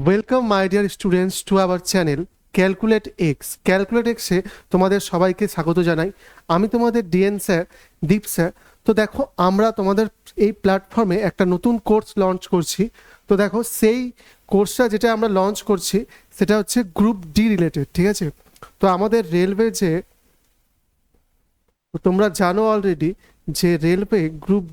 Welcome my dear students to our channel calculate x. Calculate এক্সে তোমাদের সবাইকে স্বাগত জানাই। আমি তোমাদের ডিএন স্যার, দীপ স্যার। তো দেখো, আমরা তোমাদের এই প্ল্যাটফর্মে একটা নতুন কোর্স লঞ্চ করছি। তো দেখো, সেই কোর্সটা যেটা আমরা লঞ্চ করছি সেটা হচ্ছে গ্রুপ ডি রিলেটেড, ঠিক আছে? তো আমাদের রেলওয়ে যে, তোমরা জানো অলরেডি যে রেলওয়ে গ্রুপ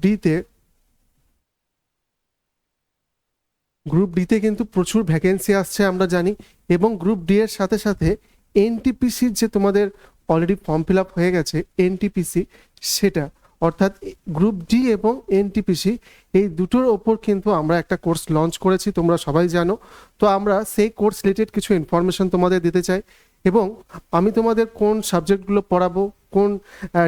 ডিতে কিন্তু প্রচুর ভ্যাকেন্সি আসছে আমরা জানি। এবং গ্রুপ ডি এর সাথে সাথে এনটিপিসির যে তোমাদের অলরেডি ফর্ম ফিল আপ হয়ে গেছে এনটিপিসি, সেটা অর্থাৎ গ্রুপ ডি এবং এনটিপিসি এই দুটোর ওপর কিন্তু আমরা একটা কোর্স লঞ্চ করেছি, তোমরা সবাই জানো। তো আমরা সেই কোর্স রিলেটেড কিছু ইনফরমেশন তোমাদের দিতে চাই। এবং আমি তোমাদের কোন সাবজেক্টগুলো পড়াবো, কোন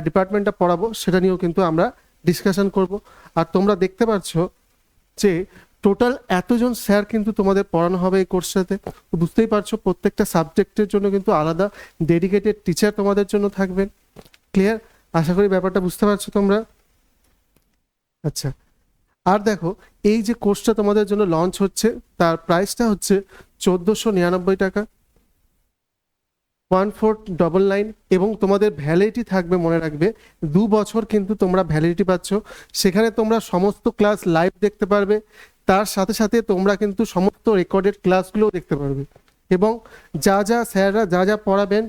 ডিপার্টমেন্টটা পড়াবো, সেটা নিয়েও কিন্তু আমরা ডিসকাশন করব। আর তোমরা দেখতে পাচ্ছ যে টোটাল এতজন স্যার কিন্তু তোমাদের পড়ানো হবে এই কোর্সটাতে। তো বুঝতেই পারছো প্রত্যেকটা সাবজেক্টের জন্য কিন্তু আলাদা ডেডিকেটেড টিচার তোমাদের জন্য থাকবেন। ক্লিয়ার? আশা করি ব্যাপারটা বুঝতে পারছো তোমরা। আচ্ছা, আর দেখো, এই যে কোর্সটা তোমাদের জন্য লঞ্চ হচ্ছে তার প্রাইসটা হচ্ছে 1499 টাকা, 1499। এবং তোমাদের ভ্যালিডিটি থাকবে, মনে রাখবে 2 বছর কিন্তু তোমরা ভ্যালিডিটি পাচ্ছ। সেখানে তোমরা সমস্ত ক্লাস লাইভ দেখতে পারবে, তার সাথে সাথে তোমরা কিন্তু সমস্ত রেকর্ডেড ক্লাসগুলোও দেখতে পারবে। এবং যা যা স্যাররা যা যা পড়াবেন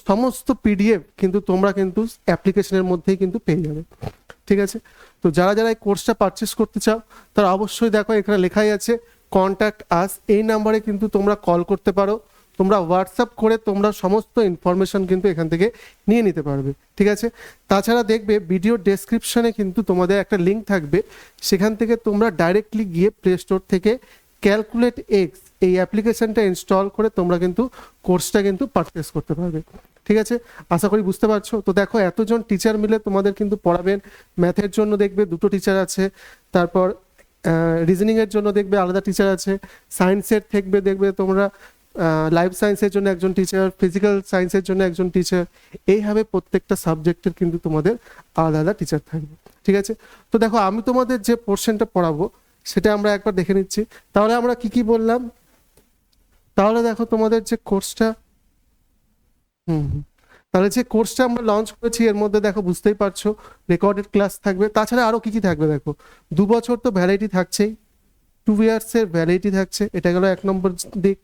সমস্ত পিডিএফ কিন্তু তোমরা কিন্তু অ্যাপ্লিকেশনের মধ্যেই কিন্তু পেয়ে যাবে, ঠিক আছে? তো যারা যারা এই কোর্সটা পারচেস করতে চাও তারা অবশ্যই দেখো এখানে লেখাই আছে কন্ট্যাক্ট আস, এই নাম্বারে কিন্তু তোমরা কল করতে পারো। তোমরা হোয়াটসঅ্যাপ করে তোমরা সমস্ত ইনফরমেশন কিন্তু এখান থেকে নিয়ে নিতে পারবে, ঠিক আছে? তাছাড়া দেখবে ভিডিও ডেসক্রিপশনে কিন্তু তোমাদের একটা লিঙ্ক থাকবে, সেখান থেকে তোমরা ডাইরেক্টলি গিয়ে প্লে স্টোর থেকে ক্যালকুলেট এক্স এই অ্যাপ্লিকেশনটা ইনস্টল করে তোমরা কিন্তু কোর্সটা কিন্তু পারচেস করতে পারবে, ঠিক আছে? আশা করি বুঝতে পারছো। তো দেখো, এতজন টিচার মিলে তোমাদের কিন্তু পড়াবেন। ম্যাথের জন্য দেখবে 2টো টিচার আছে, তারপর রিজনিংয়ের জন্য দেখবে আলাদা টিচার আছে, সায়েন্সের দেখবে তোমরা লাইফ সায়েন্সের জন্য একজন টিচার, ফিজিক্যাল সায়েন্সের জন্য একজন টিচার। এইভাবে প্রত্যেকটা সাবজেক্টের কিন্তু তোমাদের আলাদা আলাদা টিচার থাকবে, ঠিক আছে? তো দেখো, আমি তোমাদের যে পোর্শনটা পড়াবো সেটা আমরা একবার দেখে নিচ্ছি। তাহলে আমরা কি কি বললাম? তাহলে দেখো, তোমাদের যে কোর্সটা হুম হুম তাহলে যে কোর্সটা আমরা লঞ্চ করেছি এর মধ্যে দেখো, বুঝতেই পারছো রেকর্ডেড ক্লাস থাকবে। তাছাড়া আরো কি কি থাকবে দেখো, 2 বছর তো ভ্যালিডিটি থাকছেই, 2 ইয়ার্সের ভ্যালিডিটি থাকছে, এটা গেল 1 নম্বর দিক।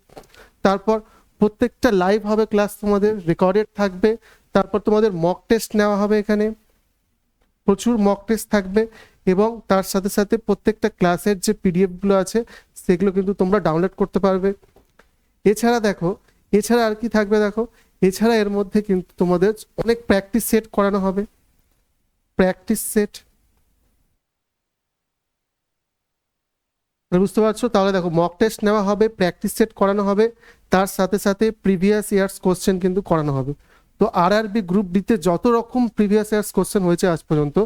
তারপর প্রত্যেকটা লাইভ হবে ক্লাস, তোমাদের রেকর্ডেড থাকবে। তারপর তোমাদের মক টেস্ট নেওয়া হবে, এখানে প্রচুর মক টেস্ট থাকবে। এবং তার সাথে সাথে প্রত্যেকটা ক্লাসের যে পিডিএফগুলো আছে সেগুলো কিন্তু তোমরা ডাউনলোড করতে পারবে। এছাড়া দেখো, এছাড়া আর কি থাকবে দেখো, এছাড়া এর মধ্যে কিন্তু তোমাদের অনেক প্র্যাকটিস সেট করানো হবে। প্র্যাকটিস সেট বুঝতে পারছো? তাহলে দেখো, মক টেস্ট নেওয়া হবে, প্র্যাকটিস সেট করানো হবে, তার সাথে সাথে প্রিভিয়াস ইয়ার্স কোশ্চেন কিন্তু করানো হবে। তো আরআরবি গ্রুপ ডিতে যত রকম প্রিভিয়াস ইয়ার্স কোশ্চেন হয়েছে আজ পর্যন্ত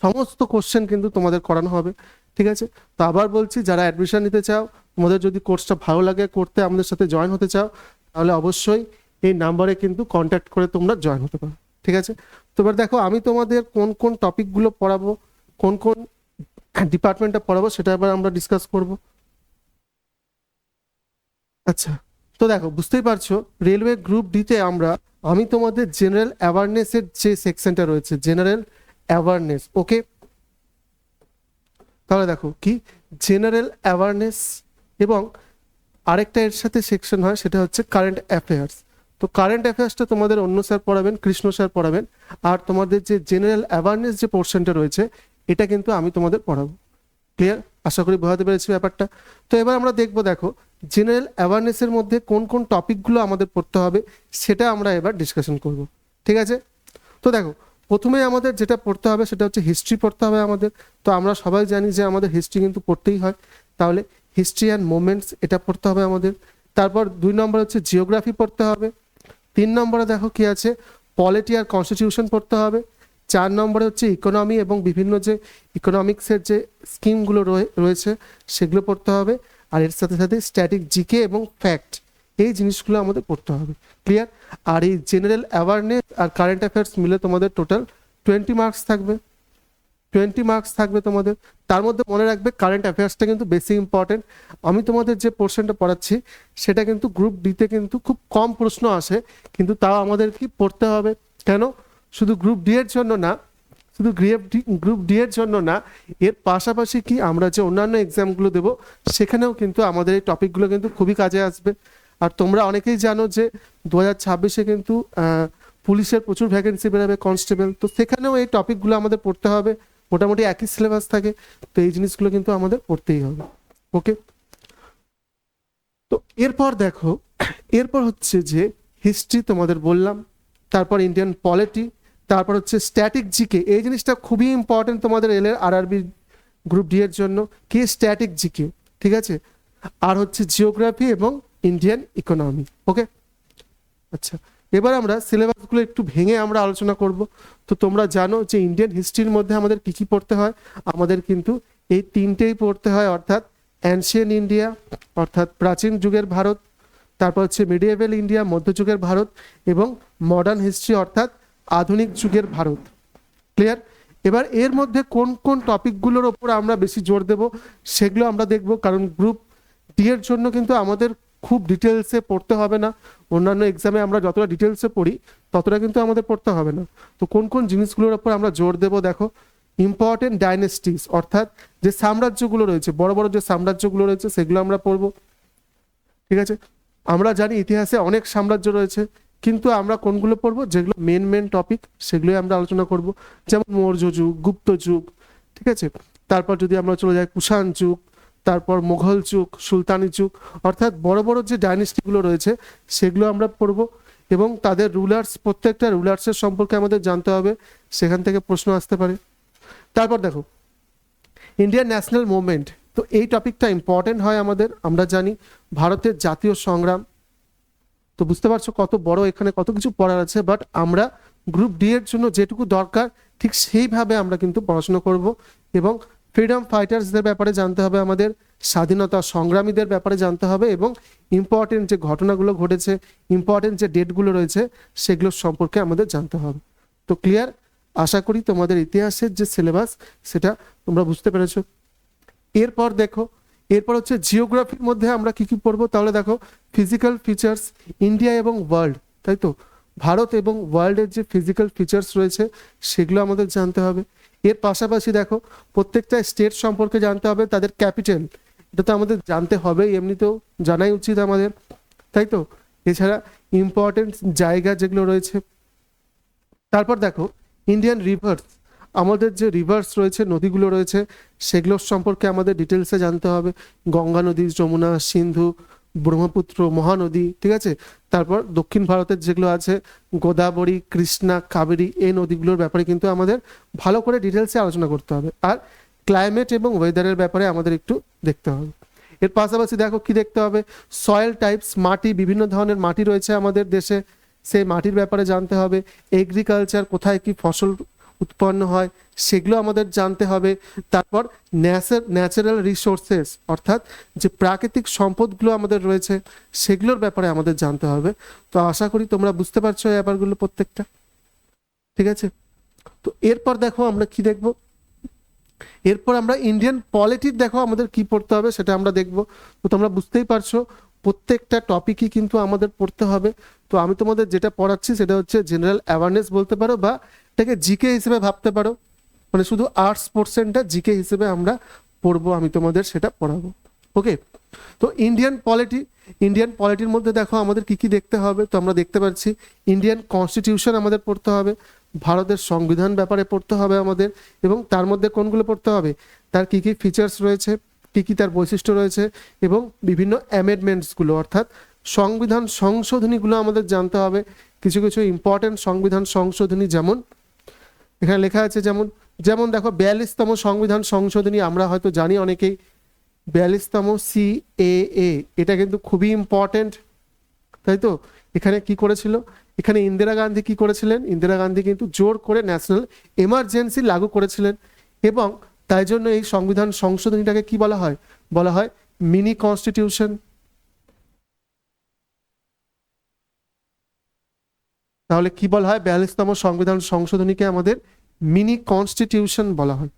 সমস্ত কোশ্চেন কিন্তু তোমাদের করানো হবে, ঠিক আছে? তো আবার বলছি, যারা অ্যাডমিশন নিতে চাও, তোমাদের যদি কোর্সটা ভালো লাগে করতে, আমাদের সাথে জয়েন হতে চাও, তাহলে অবশ্যই এই নাম্বারে কিন্তু কন্ট্যাক্ট করে তোমরা জয়েন হতে পারো, ঠিক আছে? তো এবার দেখো, আমি তোমাদের কোন কোন টপিকগুলো পড়াবো, কোন কোন ডিপার্টমেন্টটা পড়াবো, সেটা এবার আমরা ডিসকাস করব। আচ্ছা, তো দেখো, বুঝতেই পারছো রেলওয়ে গ্রুপ ডিতে আমি তোমাদের জেনারেল অ্যাওয়ারনেসের যে সেকশনটা রয়েছে, জেনারেল অ্যাওয়ারনেস, ওকে? তাহলে দেখো কি, জেনারেল অ্যাওয়ারনেস এবং আরেকটা এর সাথে সেকশন হয়, সেটা হচ্ছে কারেন্ট অ্যাফেয়ার্স। তো কারেন্ট অ্যাফেয়ার্সটা তোমাদের অন্য স্যার পড়াবেন, কৃষ্ণ স্যার পড়াবেন। আর তোমাদের যে জেনারেল অ্যাওয়ারনেস যে পোর্শনটা রয়েছে এটা কিন্তু আমি তোমাদের পড়াবো। ক্লিয়ার? আশা করি বোঝাতে পেরেছি ব্যাপারটা। তো এবার আমরা দেখবো, দেখো জেনারেল অ্যাওয়ারনেসের মধ্যে কোন কোন টপিকগুলো আমাদের পড়তে হবে সেটা আমরা এবার ডিসকাশন করব, ঠিক আছে? তো দেখো, প্রথমে আমাদের যেটা পড়তে হবে সেটা হচ্ছে হিস্ট্রি পড়তে হবে আমাদের। তো আমরা সবাই জানি যে আমাদের হিস্ট্রি কিন্তু পড়তেই হয়, তাহলে হিস্ট্রি অ্যান্ড মোমেন্টস এটা পড়তে হবে আমাদের। তারপর 2 নম্বর হচ্ছে জিওগ্রাফি পড়তে হবে। 3 নম্বরে দেখো কি আছে, পলিটি আর কনস্টিটিউশন পড়তে হবে। 4 নম্বরে হচ্ছে ইকোনমি এবং বিভিন্ন যে ইকোনমিক্সের যে স্কিমগুলো রয়েছে সেগুলো পড়তে হবে। আর এর সাথে সাথে স্ট্যাটিক জিকে এবং ফ্যাক্ট, এই জিনিসগুলো আমাদের পড়তে হবে। ক্লিয়ার? আর এই জেনারেল অ্যাওয়ারনেস আর কারেন্ট অ্যাফেয়ার্স মিলে তোমাদের টোটাল 20 মার্কস থাকবে। 20 মার্কস থাকবে তোমাদের। তার মধ্যে মনে রাখবে কারেন্ট অ্যাফেয়ার্সটা কিন্তু বেশি ইম্পর্টেন্ট। আমি তোমাদের যে পোর্শনটা পড়াচ্ছি সেটা কিন্তু গ্রুপ ডিতে কিন্তু খুব কম প্রশ্ন আসে, কিন্তু তাও আমাদের কি পড়তে হবে। কেন? শুধু গ্রুপ ডি এর জন্য না, শুধু গ্রুপ ডি এর জন্য না, এর পাশাপাশি কি আমরা যে অন্যান্য এক্সামগুলো দেবো সেখানেও কিন্তু আমাদের এই টপিকগুলো কিন্তু খুবই কাজে আসবে। আর তোমরা অনেকেই জানো যে 2026-এ কিন্তু পুলিশের প্রচুর ভ্যাকেন্সি বেরোবে, কনস্টেবল, তো সেখানেও এই টপিকগুলো আমাদের পড়তে হবে। মোটামুটি একই সিলেবাস থাকে, তো এই জিনিসগুলো কিন্তু আমাদের পড়তেই হবে। ওকে, তো এরপর দেখো, এরপর হচ্ছে যে হিস্ট্রি তোমাদের বললাম, তারপর ইন্ডিয়ান পলিটি, তারপর হচ্ছে স্ট্যাটিক জিকে। এই জিনিসটা খুবই ইম্পর্টেন্ট তোমাদের এলের আরআরবি গ্রুপ ডি এর জন্য, কি স্ট্যাটিক জিকে, ঠিক আছে। আর হচ্ছে জিওগ্রাফি এবং ইন্ডিয়ান ইকোনমি। ওকে, আচ্ছা, এবার আমরা সিলেবাসগুলো একটু ভেঙে আমরা আলোচনা করব। তো তোমরা জানো যে ইন্ডিয়ান হিস্ট্রির মধ্যে আমাদের কি কি পড়তে হয়। আমাদের কিন্তু এই তিনটেই পড়তে হয়, অর্থাৎ অ্যানশিয়েন্ট ইন্ডিয়া অর্থাৎ প্রাচীন যুগের ভারত, তারপর হচ্ছে মিডিয়েভেল ইন্ডিয়া মধ্যযুগের ভারত, এবং মডার্ন হিস্ট্রি অর্থাৎ আধুনিক যুগের ভারত। ক্লিয়ার? এবার এর মধ্যে কোন কোন টপিকগুলোর ওপর আমরা বেশি জোর দেব সেগুলো আমরা দেখব, কারণ গ্রুপ ডি এর জন্য কিন্তু আমাদের খুব ডিটেলসে পড়তে হবে না। অন্যান্য এক্সামে আমরা যতটা ডিটেলসে পড়ি ততটা কিন্তু আমাদের পড়তে হবে না। তো কোন কোন জিনিসগুলোর ওপর আমরা জোর দেব দেখো। ইম্পর্টেন্ট ডাইনেস্টিস অর্থাৎ যে সাম্রাজ্যগুলো রয়েছে, বড় বড় যে সাম্রাজ্যগুলো রয়েছে সেগুলো আমরা পড়বো, ঠিক আছে। আমরা জানি ইতিহাসে অনেক সাম্রাজ্য রয়েছে, কিন্তু আমরা কোনগুলো পড়বো, যেগুলো মেন টপিক সেগুলোই আমরা আলোচনা করব। যেমন মৌর্য যুগ, গুপ্ত যুগ, ঠিক আছে। তারপর যদি আমরা চলে যাই কুষাণ যুগ, তারপর মুঘল যুগ, সুলতানি যুগ, অর্থাৎ বড় বড় যে ডাইনেস্টিগুলো রয়েছে সেগুলো আমরা পড়ব, এবং তাদের রুলার্স, প্রত্যেকটা রুলার্সের সম্পর্কে আমাদের জানতে হবে, সেখান থেকে প্রশ্ন আসতে পারে। তারপর দেখো ইন্ডিয়ান ন্যাশনাল মুভমেন্ট, তো এই টপিকটা ইম্পর্টেন্ট হয় আমাদের। আমরা জানি ভারতের জাতীয় সংগ্রাম, তো বুঝতে পারছো কত বড়, এখানে কত কিছু পড়ার আছে। বাট আমরা গ্রুপ ডি এর জন্য যেটুকু দরকার ঠিক সেইভাবে আমরা কিন্তু পড়াশোনা করব, এবং ফ্রিডম ফাইটার্সদের ব্যাপারে জানতে হবে আমাদের, স্বাধীনতা সংগ্রামীদের ব্যাপারে জানতে হবে, এবং ইম্পর্টেন্ট যে ঘটনাগুলো ঘটেছে, ইম্পর্টেন্ট যে ডেটগুলো রয়েছে সেগুলো সম্পর্কে আমাদের জানতে হবে। তো ক্লিয়ার? আশা করি তোমাদের ইতিহাসের যে সিলেবাস সেটা তোমরা বুঝতে পেরেছো। এরপর দেখো, এরপর হচ্ছে জিওগ্রাফির মধ্যে আমরা কি কি পড়বো, তাহলে দেখো ফিজিক্যাল ফিচার্স ইন্ডিয়া এবং ওয়ার্ল্ড, তাই তো, ভারত এবং ওয়ার্ল্ডের যে ফিজিক্যাল ফিচার্স রয়েছে সেগুলো আমাদের জানতে হবে। এর পাশাপাশি দেখো প্রত্যেকটা স্টেট সম্পর্কে জানতে হবে, তাদের ক্যাপিটাল, এটা তো আমাদের জানতে হবে, এমনিতেও জানাই উচিত আমাদের, তাই তো। এছাড়া ইম্পর্টেন্ট জায়গা যেগুলো রয়েছে। তারপর দেখো ইন্ডিয়ান রিভার্স, আমাদের যে রিভার্স রয়েছে, নদীগুলো রয়েছে, সেগুলোর সম্পর্কে আমাদের ডিটেলসে জানতে হবে। গঙ্গা নদী, যমুনা, সিন্ধু, ব্রহ্মপুত্র, মহানদী, ঠিক আছে। তারপর দক্ষিণ ভারতের যেগুলো আছে গোদাবরী, কৃষ্ণা, কাবেরী, এই নদীগুলোর ব্যাপারে কিন্তু আমাদের ভালো করে ডিটেলসে আলোচনা করতে হবে। আর ক্লাইমেট এবং ওয়েদারের ব্যাপারে আমাদের একটু দেখতে হবে। এর পাশাপাশি দেখো কি দেখতে হবে, সয়েল টাইপস, মাটি, বিভিন্ন ধরনের মাটি রয়েছে আমাদের দেশে, সেই মাটির ব্যাপারে জানতে হবে। এগ্রিকালচার, কোথায় কি ফসল উৎপন্ন হয় সেগুলো আমাদের জানতে হবে। তারপর ন্যাচারাল রিসোর্সেস অর্থাৎ যে প্রাকৃতিক সম্পদগুলো আমাদের রয়েছে সেগুলোর ব্যাপারে আমাদের জানতে হবে। তো আশা করি তোমরা বুঝতে পারছো এই ব্যাপারগুলো প্রত্যেকটা, ঠিক আছে। তো এরপর দেখো আমরা কি দেখব, এরপর আমরা ইন্ডিয়ান পলিটির দেখো আমাদের কি পড়তে হবে সেটা আমরা দেখব। তো তোমরা বুঝতেই পারছো প্রত্যেকটা টপিকই কিন্তু আমাদের পড়তে হবে। তো আমি তোমাদের যেটা পড়াচ্ছি সেটা হচ্ছে জেনারেল অ্যাওয়ারনেস বলতে পারো, বা এটাকে জিকে হিসেবে ভাবতে পারো, মানে শুধু আর্টস পোর্শনটা জিকে হিসেবে আমরা পড়বো, আমি তোমাদের সেটা পড়াবো। ওকে, তো ইন্ডিয়ান পলিটির মধ্যে দেখো আমাদের কি কি দেখতে হবে। তো আমরা দেখতে পাচ্ছি ইন্ডিয়ান কনস্টিটিউশন আমাদের পড়তে হবে, ভারতের সংবিধান ব্যাপারে পড়তে হবে আমাদের, এবং তার মধ্যে কোনগুলো পড়তে হবে, তার কি কি ফিচার্স রয়েছে, কি কি তার বৈশিষ্ট্য রয়েছে, এবং বিভিন্ন অ্যামেন্ডমেন্টসগুলো অর্থাৎ সংবিধান সংশোধনীগুলো আমাদের জানতে হবে। কিছু কিছু ইম্পর্টেন্ট সংবিধান সংশোধনী, যেমন এখানে লেখা আছে, যেমন যেমন দেখো 42তম সংবিধান সংশোধনী, আমরা হয়তো জানি অনেকেই 42তম CAA, এটা কিন্তু খুবই ইম্পর্টেন্ট, তাই তো। এখানে কি করেছিল, এখানে ইন্দিরা গান্ধী কি করেছিলেন, ইন্দিরা গান্ধী কিন্তু জোর করে ন্যাশনাল এমার্জেন্সি লাগু করেছিলেন, এবং তাই জন্য এই সংবিধান সংশোধনীটাকে কি বলা হয়, বলা হয় মিনি কনস্টিটিউশন। তাহলে কি বলা হয়, 42তম সংবিধান সংশোধনীকে আমাদের মিনি কনস্টিটিউশন বলা হয়।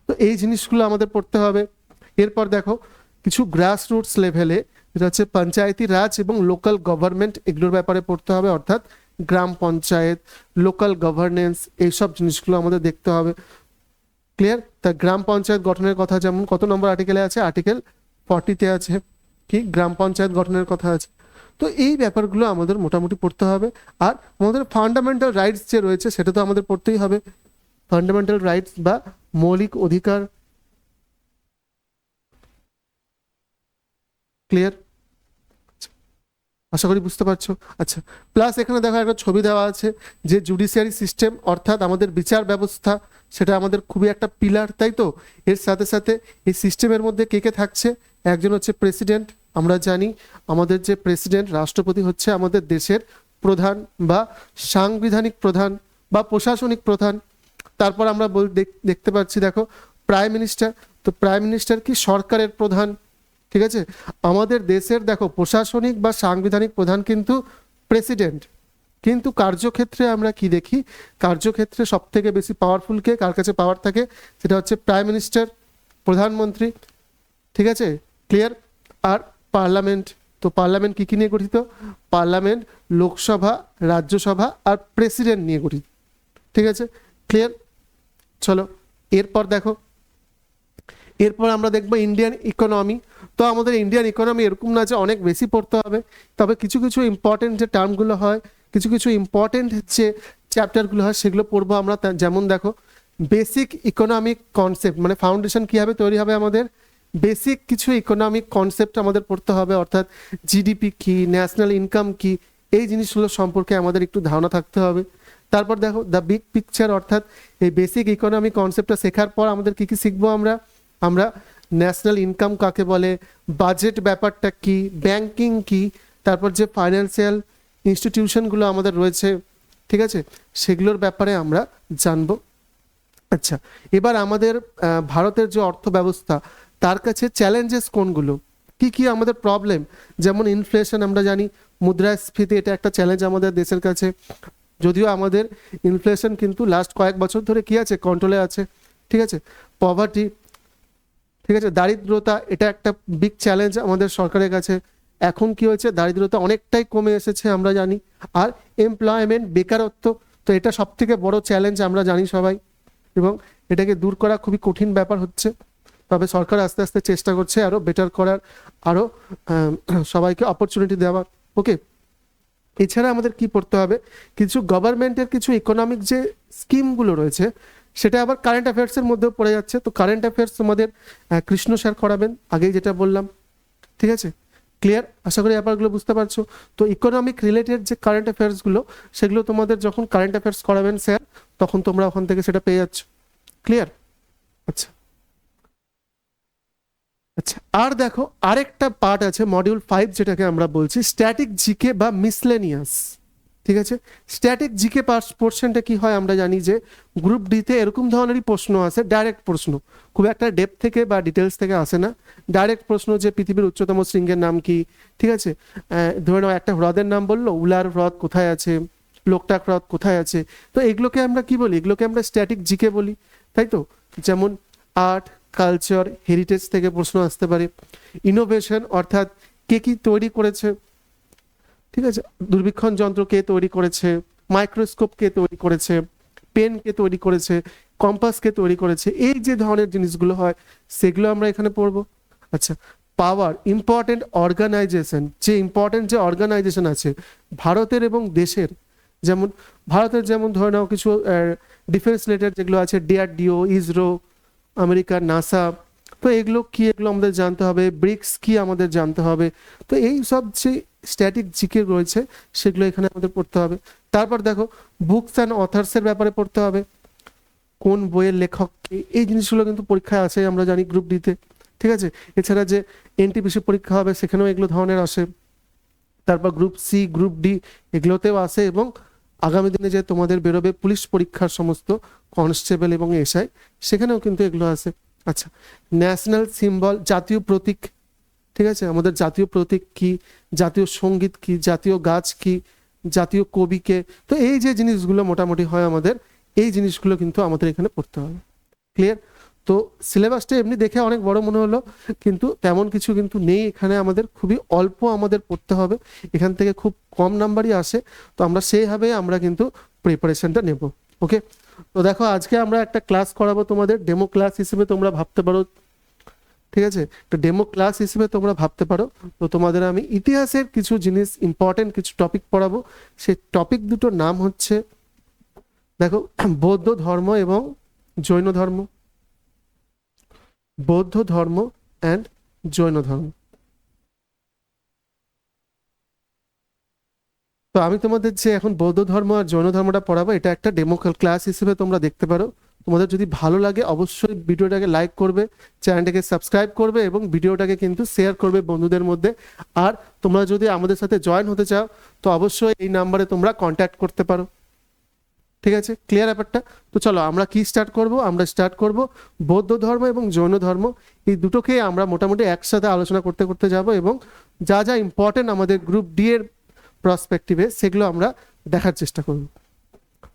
তো এই জিনিসগুলো আমাদের পড়তে হবে। এরপর দেখো কিছু গ্রাস রুটস লেভেলে, যেটা হচ্ছে পঞ্চায়েতি রাজ এবং লোকাল গভর্নমেন্ট, এগুলোর ব্যাপারে পড়তে হবে, অর্থাৎ গ্রাম পঞ্চায়েত, লোকাল গভর্নেন্স, এইসব জিনিসগুলো আমাদের দেখতে হবে। ক্লিয়ার? তা গ্রাম পঞ্চায়েত গঠনের কথা যেমন কত নম্বর আর্টিকেলে আছে, আর্টিকেল 40-তে আছে কি গ্রাম পঞ্চায়েত গঠনের কথা আছে। তো এই ব্যাপারগুলো আমাদের মোটামুটি পড়তে হবে। আর আমাদের ফান্ডামেন্টাল রাইটস যে রয়েছে সেটা তো আমাদের পড়তেই হবে, ফান্ডামেন্টাল রাইটস বা মৌলিক অধিকার। ক্লিয়ার? আশা করি বুঝতে পারছো। আচ্ছা, প্লাস এখানে দেখো একটা ছবি দেওয়া আছে যে জুডিশিয়ারি সিস্টেম, অর্থাৎ আমাদের বিচার ব্যবস্থা, সেটা আমাদের খুবই একটা পিলার, তাই তো? এর সাথে সাথে এই সিস্টেমের মধ্যে কে কে থাকছে, একজন হচ্ছে প্রেসিডেন্ট। আমরা জানি আমাদের যে প্রেসিডেন্ট, রাষ্ট্রপতি হচ্ছে আমাদের দেশের প্রধান বা সাংবিধানিক প্রধান বা প্রশাসনিক প্রধান। তারপর আমরা দেখতে পাচ্ছি দেখো প্রাইম মিনিস্টার। তো প্রাইম মিনিস্টার কি সরকারের প্রধান, ঠিক আছে? আমাদের দেশের দেখো প্রশাসনিক বা সাংবিধানিক প্রধান কিন্তু প্রেসিডেন্ট, কিন্তু কার্যক্ষেত্রে আমরা কি দেখি, কার্যক্ষেত্রে সব থেকে বেশি পাওয়ারফুল কে, কার কাছে পাওয়ার থাকে, সেটা হচ্ছে প্রাইম মিনিস্টার, প্রধানমন্ত্রী। ঠিক আছে? ক্লিয়ার? আর পার্লামেন্ট, তো পার্লামেন্ট কি কি নিয়ে গঠিত? পার্লামেন্ট লোকসভা, রাজ্যসভা আর প্রেসিডেন্ট নিয়ে গঠিত। ঠিক আছে? ক্লিয়ার? চলো এরপর দেখো, এরপর আমরা দেখবো ইন্ডিয়ান ইকোনমি। তো আমাদের ইন্ডিয়ান ইকোনমি এরকম না যে অনেক বেশি পড়তে হবে, তবে কিছু কিছু ইম্পর্টেন্ট যে টার্মগুলো হয়, কিছু কিছু ইম্পর্টেন্ট যে চ্যাপ্টারগুলো হয় সেগুলো পড়বো আমরা। যেমন দেখো বেসিক ইকোনমিক কনসেপ্ট, মানে ফাউন্ডেশন কীভাবে তৈরি হবে, আমাদের বেসিক কিছু ইকোনমিক কনসেপ্ট আমাদের পড়তে হবে, অর্থাৎ জিডিপি কি, ন্যাশনাল ইনকাম কি, এই জিনিসগুলো সম্পর্কে আমাদের একটু ধারণা থাকতে হবে। তারপর দেখো দ্য বিগ পিকচার, অর্থাৎ এই বেসিক ইকোনমিক কনসেপ্টটা শেখার পর আমাদের কি কি শিখবো আমরা, আমরা ন্যাশনাল ইনকাম কাকে বলে, বাজেট ব্যাপারটা কি, ব্যাংকিং কি, তারপর যে ফাইন্যান্সিয়াল ইনস্টিটিউশনগুলো আমাদের রয়েছে, ঠিক আছে, সেগুলোর ব্যাপারে আমরা জানবো। আচ্ছা, এবার আমাদের ভারতের যে অর্থ ব্যবস্থা, তার কাছে চ্যালেঞ্জেস কোনগুলো, কি কি আমাদের প্রবলেম, যেমন ইনফ্লেশন, আমরা জানি মুদ্রাস্ফীতি, এটা একটা চ্যালেঞ্জ আমাদের দেশের কাছে। যদিও আমাদের ইনফ্লেশন কিন্তু লাস্ট কয়েক বছর ধরে কি আছে, কন্ট্রোলে আছে। ঠিক আছে? পভার্টি, ঠিক আছে, দারিদ্রতা, এটা একটা বিগ চ্যালেঞ্জ আমাদের সরকারের কাছে। এখন কি হয়েছে, দারিদ্রতা অনেকটাই কমে এসেছে আমরা জানি। আর এমপ্লয়মেন্ট, বেকারত্ব, তো এটা সব থেকে বড় চ্যালেঞ্জ আমরা জানি সবাই, এবং এটাকে দূর করা খুবই কঠিন ব্যাপার হচ্ছে। তবে সরকার আস্তে আস্তে চেষ্টা করছে আরো বেটার করার, আরো সবাইকে অপরচুনিটি দেওয়ার। ওকে, এছাড়া আমাদের কি পড়তে হবে, কিছু গভর্নমেন্টের কিছু ইকোনমিক যে স্কিমগুলো রয়েছে, সেটা আবার কারেন্ট অ্যাফেয়ার্সের মধ্যেও পড়ে যাচ্ছে। তো কারেন্ট অ্যাফেয়ার্স তোমাদের কৃষ্ণ স্যার করাবেন, আগেই যেটা বললাম। ঠিক আছে? ক্লিয়ার? আশা করি ব্যাপারগুলো বুঝতে পারছো। তো ইকোনমিক রিলেটেড যে কারেন্ট অ্যাফেয়ার্সগুলো, সেগুলো তোমাদের যখন কারেন্ট অ্যাফেয়ার্স করাবেন স্যার, তখন তোমরা ওখান থেকে সেটা পেয়ে যাচ্ছ। ক্লিয়ার? আচ্ছা আচ্ছা, আর দেখো আরেকটা পার্ট আছে মডিউল 5, যেটাকে আমরা বলছি স্ট্যাটিক জিকে বা মিসলেনিয়াস। ঠিক আছে? স্ট্যাটিক জিকে পোর্শনটা কি হয়, আমরা জানি যে গ্রুপ ডিতে এরকম ধরনেরই প্রশ্ন আসে, ডাইরেক্ট প্রশ্ন, খুব একটা ডেপথ থেকে বা ডিটেলস থেকে আসে না, ডাইরেক্ট প্রশ্ন যে পৃথিবীর উচ্চতম শৃঙ্গের নাম কি। ঠিক আছে? ধরে নাও একটা হ্রদের নাম বললো, উলার হ্রদ কোথায় আছে, লোকটাক হ্রদ কোথায় আছে, তো এগুলোকে আমরা কি বলি, এগুলোকে আমরা স্ট্যাটিক জিকে বলি, তাই তো? যেমন আর্ট, কালচার, হেরিটেজ থেকে প্রশ্ন আসতে পারে। ইনোভেশন, অর্থাৎ কে কি তৈরি করেছে, ঠিক আছে, দূরবীক্ষণ যন্ত্র কে তৈরি করেছে, মাইক্রোস্কোপ কে তৈরি করেছে, পেন কে তৈরি করেছে, কম্পাস কে তৈরি করেছে, এই যে ধরনের জিনিসগুলো হয় সেগুলো আমরা এখানে পড়বো। আচ্ছা, পাওয়ার, ইম্পর্টেন্ট অর্গানাইজেশন, যে ইম্পর্টেন্ট যে অর্গানাইজেশন আছে ভারতের এবং দেশের, যেমন ভারতের যেমন ধরে নাও কিছু ডিফেন্স রিলেটেড যেগুলো আছে, ডিআরডিও, ইসরো, আমেরিকার নাসা, তো এগুলো কি, এগুলো আমাদের জানতে হবে। ব্রিক্স কি আমাদের জানতে হবে। তো এই সব যে স্ট্যাটিক জিকে রয়েছে সেগুলো এখানে আমাদের পড়তে হবে। তারপর দেখো বুকস অ্যান্ড অথার্সের ব্যাপারে পড়তে হবে, কোন বইয়ের লেখক কে, এই জিনিসগুলো কিন্তু পরীক্ষায় আসে আমরা জানি গ্রুপ ডিতে। ঠিক আছে? এছাড়া যে এনটিপিসি পরীক্ষা হবে সেখানেও এগুলো ধরনের আসে। তারপর গ্রুপ সি, গ্রুপ ডি, এগুলোতেও আসে, এবং আগামী দিনে যে তোমাদের বেরোবে পুলিশ পরীক্ষার সমস্ত কনস্টেবল এবং এসআই, সেখানেও কিন্তু এগুলো আসে। আচ্ছা, ন্যাশনাল সিম্বল, জাতীয় প্রতীক, ঠিক আছে, আমাদের জাতীয় প্রতীক কি, জাতীয় সঙ্গীত কি, জাতীয় গাছ কি, জাতীয় কবিকে, তো এই যে জিনিসগুলো মোটামুটি হয় আমাদের, এই জিনিসগুলো কিন্তু আমাদের এখানে পড়তে হবে। ক্লিয়ার? তো সিলেবাসটা এমনি দেখে অনেক বড় মনে হলো, কিন্তু তেমন কিছু কিন্তু নেই এখানে, আমাদের খুবই অল্প আমাদের পড়তে হবে, এখান থেকে খুব কম নাম্বারই আসে। তো আমরা সেইভাবে আমরা কিন্তু প্রিপারেশনটা নেব। ওকে, তো দেখো আজকে আমরা একটা ক্লাস করাবো তোমাদের, ডেমো ক্লাস হিসেবে তোমরা ভাবতে পারো, ঠিক আছে, একটা ডেমো ক্লাস হিসেবে তোমরা ভাবতে পারো। তো তোমাদের আমি ইতিহাসের কিছু জিনিস, ইম্পর্টেন্ট কিছু টপিক পড়াবো। সেই টপিক দুটোর নাম হচ্ছে, দেখো, বৌদ্ধ ধর্ম এবং জৈন ধর্ম, বৌদ্ধ ধর্ম অ্যান্ড জৈন ধর্ম। তো আমি তোমাদের যে এখন বৌদ্ধ ধর্ম আর জৈন ধর্মটা পড়াবো, এটা একটা ডেমো ক্লাস হিসেবে তোমরা দেখতে পারো। তোমাদের যদি ভালো লাগে অবশ্যই ভিডিওটাকে লাইক করবে, চ্যানেলটাকে সাবস্ক্রাইব করবে এবং ভিডিওটাকে কিন্তু শেয়ার করবে বন্ধুদের মধ্যে। আর তোমরা যদি আমাদের সাথে জয়েন হতে চাও তো অবশ্যই এই নাম্বারে তোমরা কন্ট্যাক্ট করতে পারো। ঠিক আছে, ক্লিয়ার ব্যাপারটা? তো চলো আমরা কি স্টার্ট করব, আমরা স্টার্ট করব বৌদ্ধ ধর্ম এবং জৈন ধর্ম, এই দুটোকে আমরা মোটামুটি একসাথে আলোচনা করতে করতে যাব এবং যা যা ইম্পর্টেন্ট আমাদের গ্রুপ ডি এর প্রসপেক্টিভে সেগুলো আমরা দেখার চেষ্টা করব।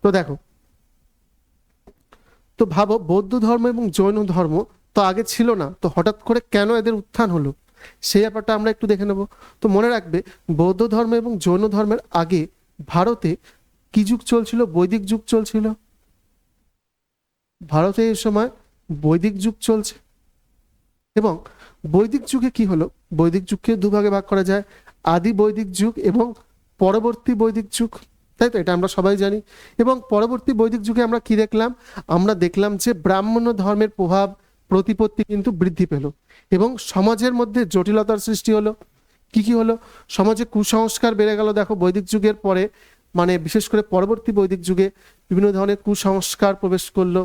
তো দেখো, তো ভাবো বৌদ্ধ ধর্ম এবং জৈন ধর্ম তো আগে ছিল না, তো হঠাৎ করে কেন এদের উত্থান হলো সেই ব্যাপারটা আমরা একটু দেখে নেব। তো মনে রাখবে, বৌদ্ধ ধর্ম এবং জৈন ধর্মের আগে ভারতে কি যুগ চলছিল? বৈদিক যুগ চলছিল। ভারতে এই সময় বৈদিক যুগ চলছে। এবং বৈদিক যুগে কি হলো? বৈদিক যুগকে দুভাগে ভাগ করা যায়, আদি বৈদিক যুগ এবং পরবর্তী বৈদিক যুগ, তাই তো? এটা আমরা সবাই জানি। এবং পরবর্তী বৈদিক যুগে আমরা কি দেখলাম? আমরা দেখলাম যে ব্রাহ্মণ ধর্মের প্রভাব প্রতিপত্তি কিন্তু বৃদ্ধি পেল এবং সমাজের মধ্যে জটিলতার সৃষ্টি হলো। কি কি হলো? সমাজে কুসংস্কার বেড়ে গেল। দেখো বৈদিক যুগের পরে, মানে বিশেষ করে পরবর্তী বৈদিক যুগে বিভিন্ন ধরনের কুসংস্কার প্রবেশ করলো,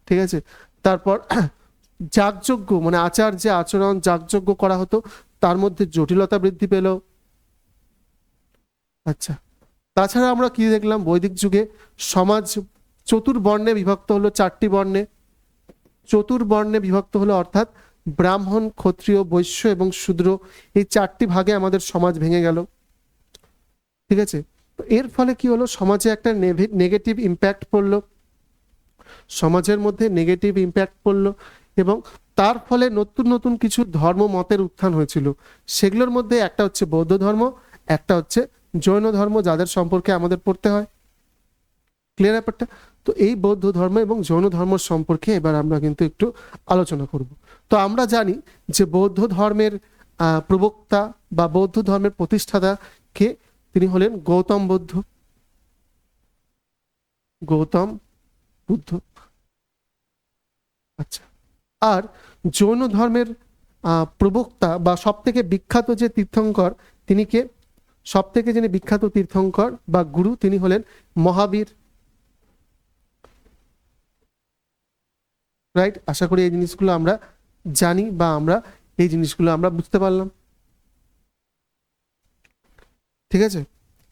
ঠিক আছে। তারপর যাগযজ্ঞ, মানে আচার যে আচরণ যাগযজ্ঞ করা হতো তার মধ্যে জটিলতা বৃদ্ধি পেল। আচ্ছা, তাছাড়া আমরা কি দেখলাম? বৈদিক যুগে সমাজ চতুর্বর্ণে বিভক্ত হলো, 4টি বর্ণে চতুর্বর্ণে বিভক্ত হলো, অর্থাৎ ব্রাহ্মণ, ক্ষত্রিয়, বৈশ্য এবং শূদ্র, এই 4টি ভাগে আমাদের সমাজ ভেঙে গেল, ঠিক আছে। তো এর ফলে কি হলো? সমাজে একটা নেগেটিভ ইম্প্যাক্ট পড়লো, সমাজের মধ্যে নেগেটিভ ইম্প্যাক্ট পড়লো এবং তার ফলে নতুন নতুন কিছু ধর্ম মতের উত্থান হয়েছিল। সেগুলোর মধ্যে একটা হচ্ছে বৌদ্ধ ধর্ম, একটা হচ্ছে জৈন ধর্ম, যাদের সম্পর্কে আমাদের পড়তে হয়। ক্লিয়ার ব্যাপারটা? তো এই বৌদ্ধ ধর্ম এবং জৈন ধর্ম সম্পর্কে এবার আমরা কিন্তু একটু আলোচনা করব। তো আমরা জানি যে বৌদ্ধ ধর্মের প্রবক্তা বা বৌদ্ধ ধর্মের প্রতিষ্ঠাতা কে? তিনি হলেন গৌতম বুদ্ধ। গৌতম বুদ্ধ। আচ্ছা, আর জৈন ধর্মের প্রবক্তা বা সব থেকে বিখ্যাত যে তীর্থঙ্কর, তিনি কে? সব থেকে যিনি বিখ্যাত তীর্থঙ্কর বা গুরু, তিনি হলেন মহাবীর। রাইট? আশা করি এই জিনিসগুলো আমরা জানি বা আমরা এই জিনিসগুলো আমরা বুঝতে পারলাম, ঠিক আছে,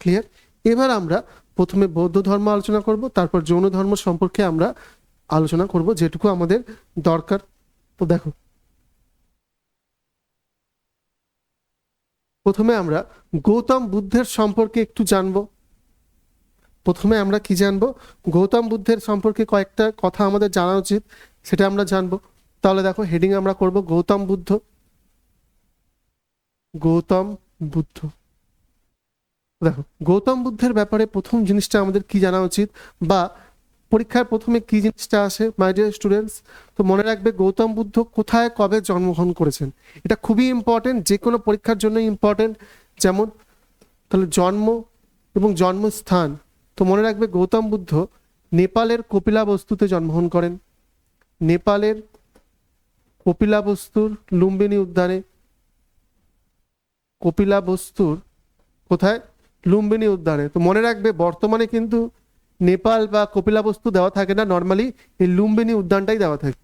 ক্লিয়ার। এবার আমরা প্রথমে বৌদ্ধ ধর্ম আলোচনা করব, তারপর জৈন ধর্ম সম্পর্কে আমরা আলোচনা করব যেটুকু আমাদের দরকার। তো দেখো, প্রথমে আমরা গৌতম বুদ্ধের সম্পর্কে একটু জানবো। প্রথমে আমরা কি জানবো? গৌতম বুদ্ধের সম্পর্কে কয়েকটা কথা আমাদের জানা উচিত, সেটা আমরা জানবো। তাহলে দেখো, হেডিং আমরা করব গৌতম বুদ্ধ। গৌতম বুদ্ধ। দেখো, গৌতম বুদ্ধের ব্যাপারে প্রথম জিনিসটা আমাদের কি জানা উচিত, বা পরীক্ষায় প্রথমে কি জিনিসটা আসে মাই ডিয়ার স্টুডেন্টস? তো মনে রাখবে, গৌতম বুদ্ধ কোথায় কবে জন্মগ্রহণ করেছেন, এটা খুবই ইম্পর্টেন্ট, যে কোনো পরীক্ষার জন্য ইম্পর্টেন্ট। যেমন তাহলে জন্ম এবং জন্মস্থান। তো মনে রাখবে, গৌতম বুদ্ধ নেপালের কপিলাবস্তুতে জন্মগ্রহণ করেন। নেপালের কপিলাবস্তুর লুম্বিনী উদ্যানে। কপিলাবস্তুর কোথায়? লুম্বিনী উদ্যানে। তো মনে রাখবে, বর্তমানে কিন্তু নেপাল বা কপিলাবস্তু দেওয়া থাকে না, নর্মালি এই লুম্বিনী উদ্যানটাই দেওয়া থাকে।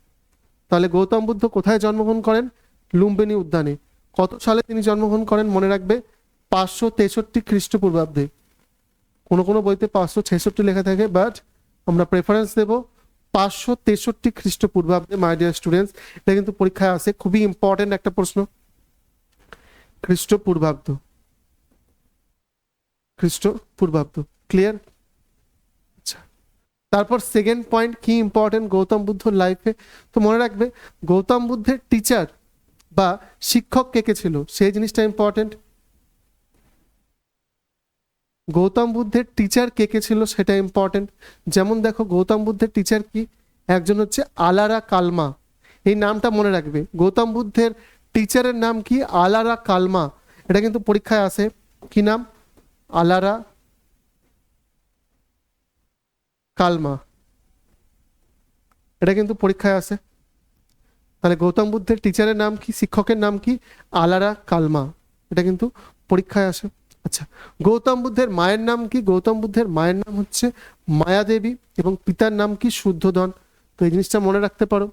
তাহলে গৌতম বুদ্ধ কোথায় জন্মগ্রহণ করেন? লুম্বিনী উদ্যানে। কত সালে তিনি জন্মগ্রহণ করেন? মনে রাখবে, 563 খ্রিস্টপূর্বাব্দে। কোনো কোনো বইতে 566 লেখা থাকে, বাট আমরা প্রেফারেন্স দেব 563 খ্রিস্টপূর্বাব্দে। মাই ডিয়ার স্টুডেন্টস, এটা কিন্তু পরীক্ষায় আসে, খুবই ইম্পর্টেন্ট একটা প্রশ্ন। খ্রিস্টপূর্বাব্দ, খ্রিস্টপূর্বাব্দ, ক্লিয়ার? আচ্ছা, তারপর সেকেন্ড পয়েন্ট কি ইম্পর্টেন্ট গৌতম বুদ্ধর লাইফে, তো মনে রাখবে গৌতম বুদ্ধের টিচার বা শিক্ষক কে কে ছিল সেই জিনিসটা ইম্পর্টেন্ট। গৌতম বুদ্ধের টিচার কে কে ছিল সেটা ইম্পর্টেন্ট। যেমন দেখো গৌতম বুদ্ধের টিচার কি, একজন হচ্ছে আলারা কালমা, এই নামটা মনে রাখবে। গৌতম বুদ্ধের টিচারের নাম কি, আলারা কালমা। এটা কিন্তু পরীক্ষায় আসে, কি নাম, আলারা কালমা, এটা কিন্তু পরীক্ষায় আসে। তাহলে গৌতম বুদ্ধের টিচারের নাম কি, শিক্ষকের নাম কি, আলারা কালমা, এটা কিন্তু পরীক্ষায় আসে। আচ্ছা, গৌতম বুদ্ধের মায়ের নাম কি, গৌতম বুদ্ধের মায়ের নাম হচ্ছে মায়াদেবী এবং পিতার নাম কি, শুদ্ধোধন। তো এই জিনিসটা মনে রাখতে পারো।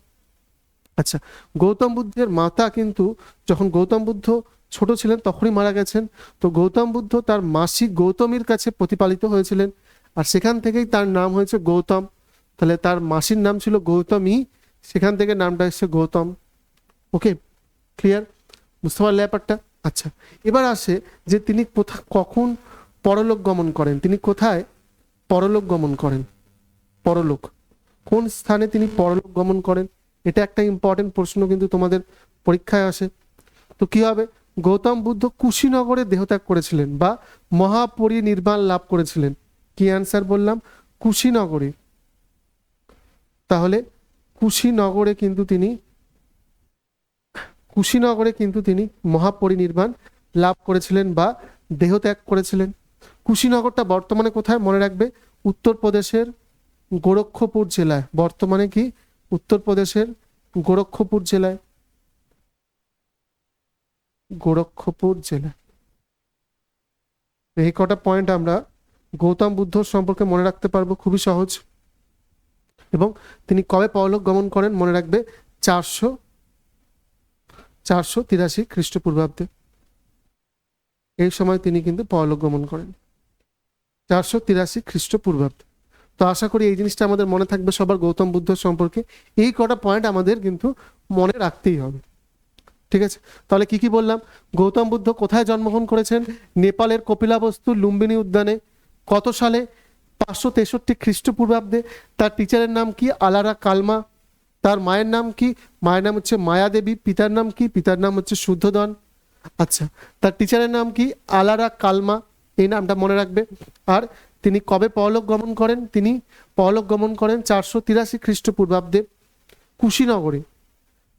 আচ্ছা, গৌতম বুদ্ধের মাতা কিন্তু যখন গৌতম বুদ্ধ ছোট ছিলেন তখনই মারা গেছেন। তো গৌতম বুদ্ধ তার মাসি গৌতমীর কাছে প্রতিপালিত হয়েছিলেন, আর সেখান থেকেই তার নাম হয়েছে গৌতম। তাহলে তার মাসির নাম ছিল গৌতমী, সেখান থেকে নামটা এসেছে গৌতম। ওকে, ক্লিয়ার, বুঝতে পারলে ব্যাপারটা? আচ্ছা, এবার আসে যে তিনি কখন পরলোক গমন করেন, তিনি কোথায় পরলোক গমন করেন, পরলোক কোন স্থানে তিনি পরলোক গমন করেন, এটা একটা ইম্পর্টেন্ট প্রশ্ন কিন্তু তোমাদের পরীক্ষায় আসে। তো কি হবে, গৌতম বুদ্ধ কুশীনগরে দেহত্যাগ করেছিলেন বা মহাপরিনির্বাণ লাভ করেছিলেন। কি অ্যান্সার বললাম, কুশীনগরে। তাহলে কুশীনগরে কিন্তু তিনি মহাপরিনির্বাণ লাভ করেছিলেন বা দেহত্যাগ করেছিলেন। কুশীনগরটা বর্তমানে কোথায় মনে রাখবে, উত্তরপ্রদেশের গোরক্ষপুর জেলায়। বর্তমানে কি, উত্তরপ্রদেশের গোরক্ষপুর জেলায়, গোরক্ষপুর জেলায়। এই কটা পয়েন্ট আমরা গৌতম বুদ্ধ সম্পর্কে মনে রাখতে পারবো, খুবই সহজ। এবং তিনি কবে পরলোক গমন করেন মনে রাখবে, 483 খ্রিস্টপূর্বাব্দে, এই সময় তিনি কিন্তু পরলোক গমন করেন, 483 খ্রিস্টপূর্বাব্দে। তো আশা করি এই জিনিসটা আমাদের মনে থাকবে সবার গৌতম বুদ্ধ সম্পর্কে। এই কটা পয়েন্ট আমাদের কিন্তু মনে রাখতেই হবে, ঠিক আছে? তাহলে কি কি বললাম, গৌতম বুদ্ধ কোথায় জন্মগ্রহণ করেছেন, নেপালের কপিলাবস্তু লুম্বিনী উদ্যানে। কত সালে, 563 খ্রিস্টপূর্বাব্দে। তার টিচারের নাম কি, আলারা কালমা। তার মায়ের নাম কি, মায়ের নাম হচ্ছে মায়াদেবী। পিতার নাম কি, পিতার নাম হচ্ছে শুদ্ধোধন। আচ্ছা, তার টিচারের নাম কি, আলারা কালমা, এই নামটা মনে রাখবে। আর তিনি কবে পরলোক গমন করেন, তিনি পরলোক গমন করেন 483 খ্রিস্টপূর্বাব্দে, কুশীনগরে।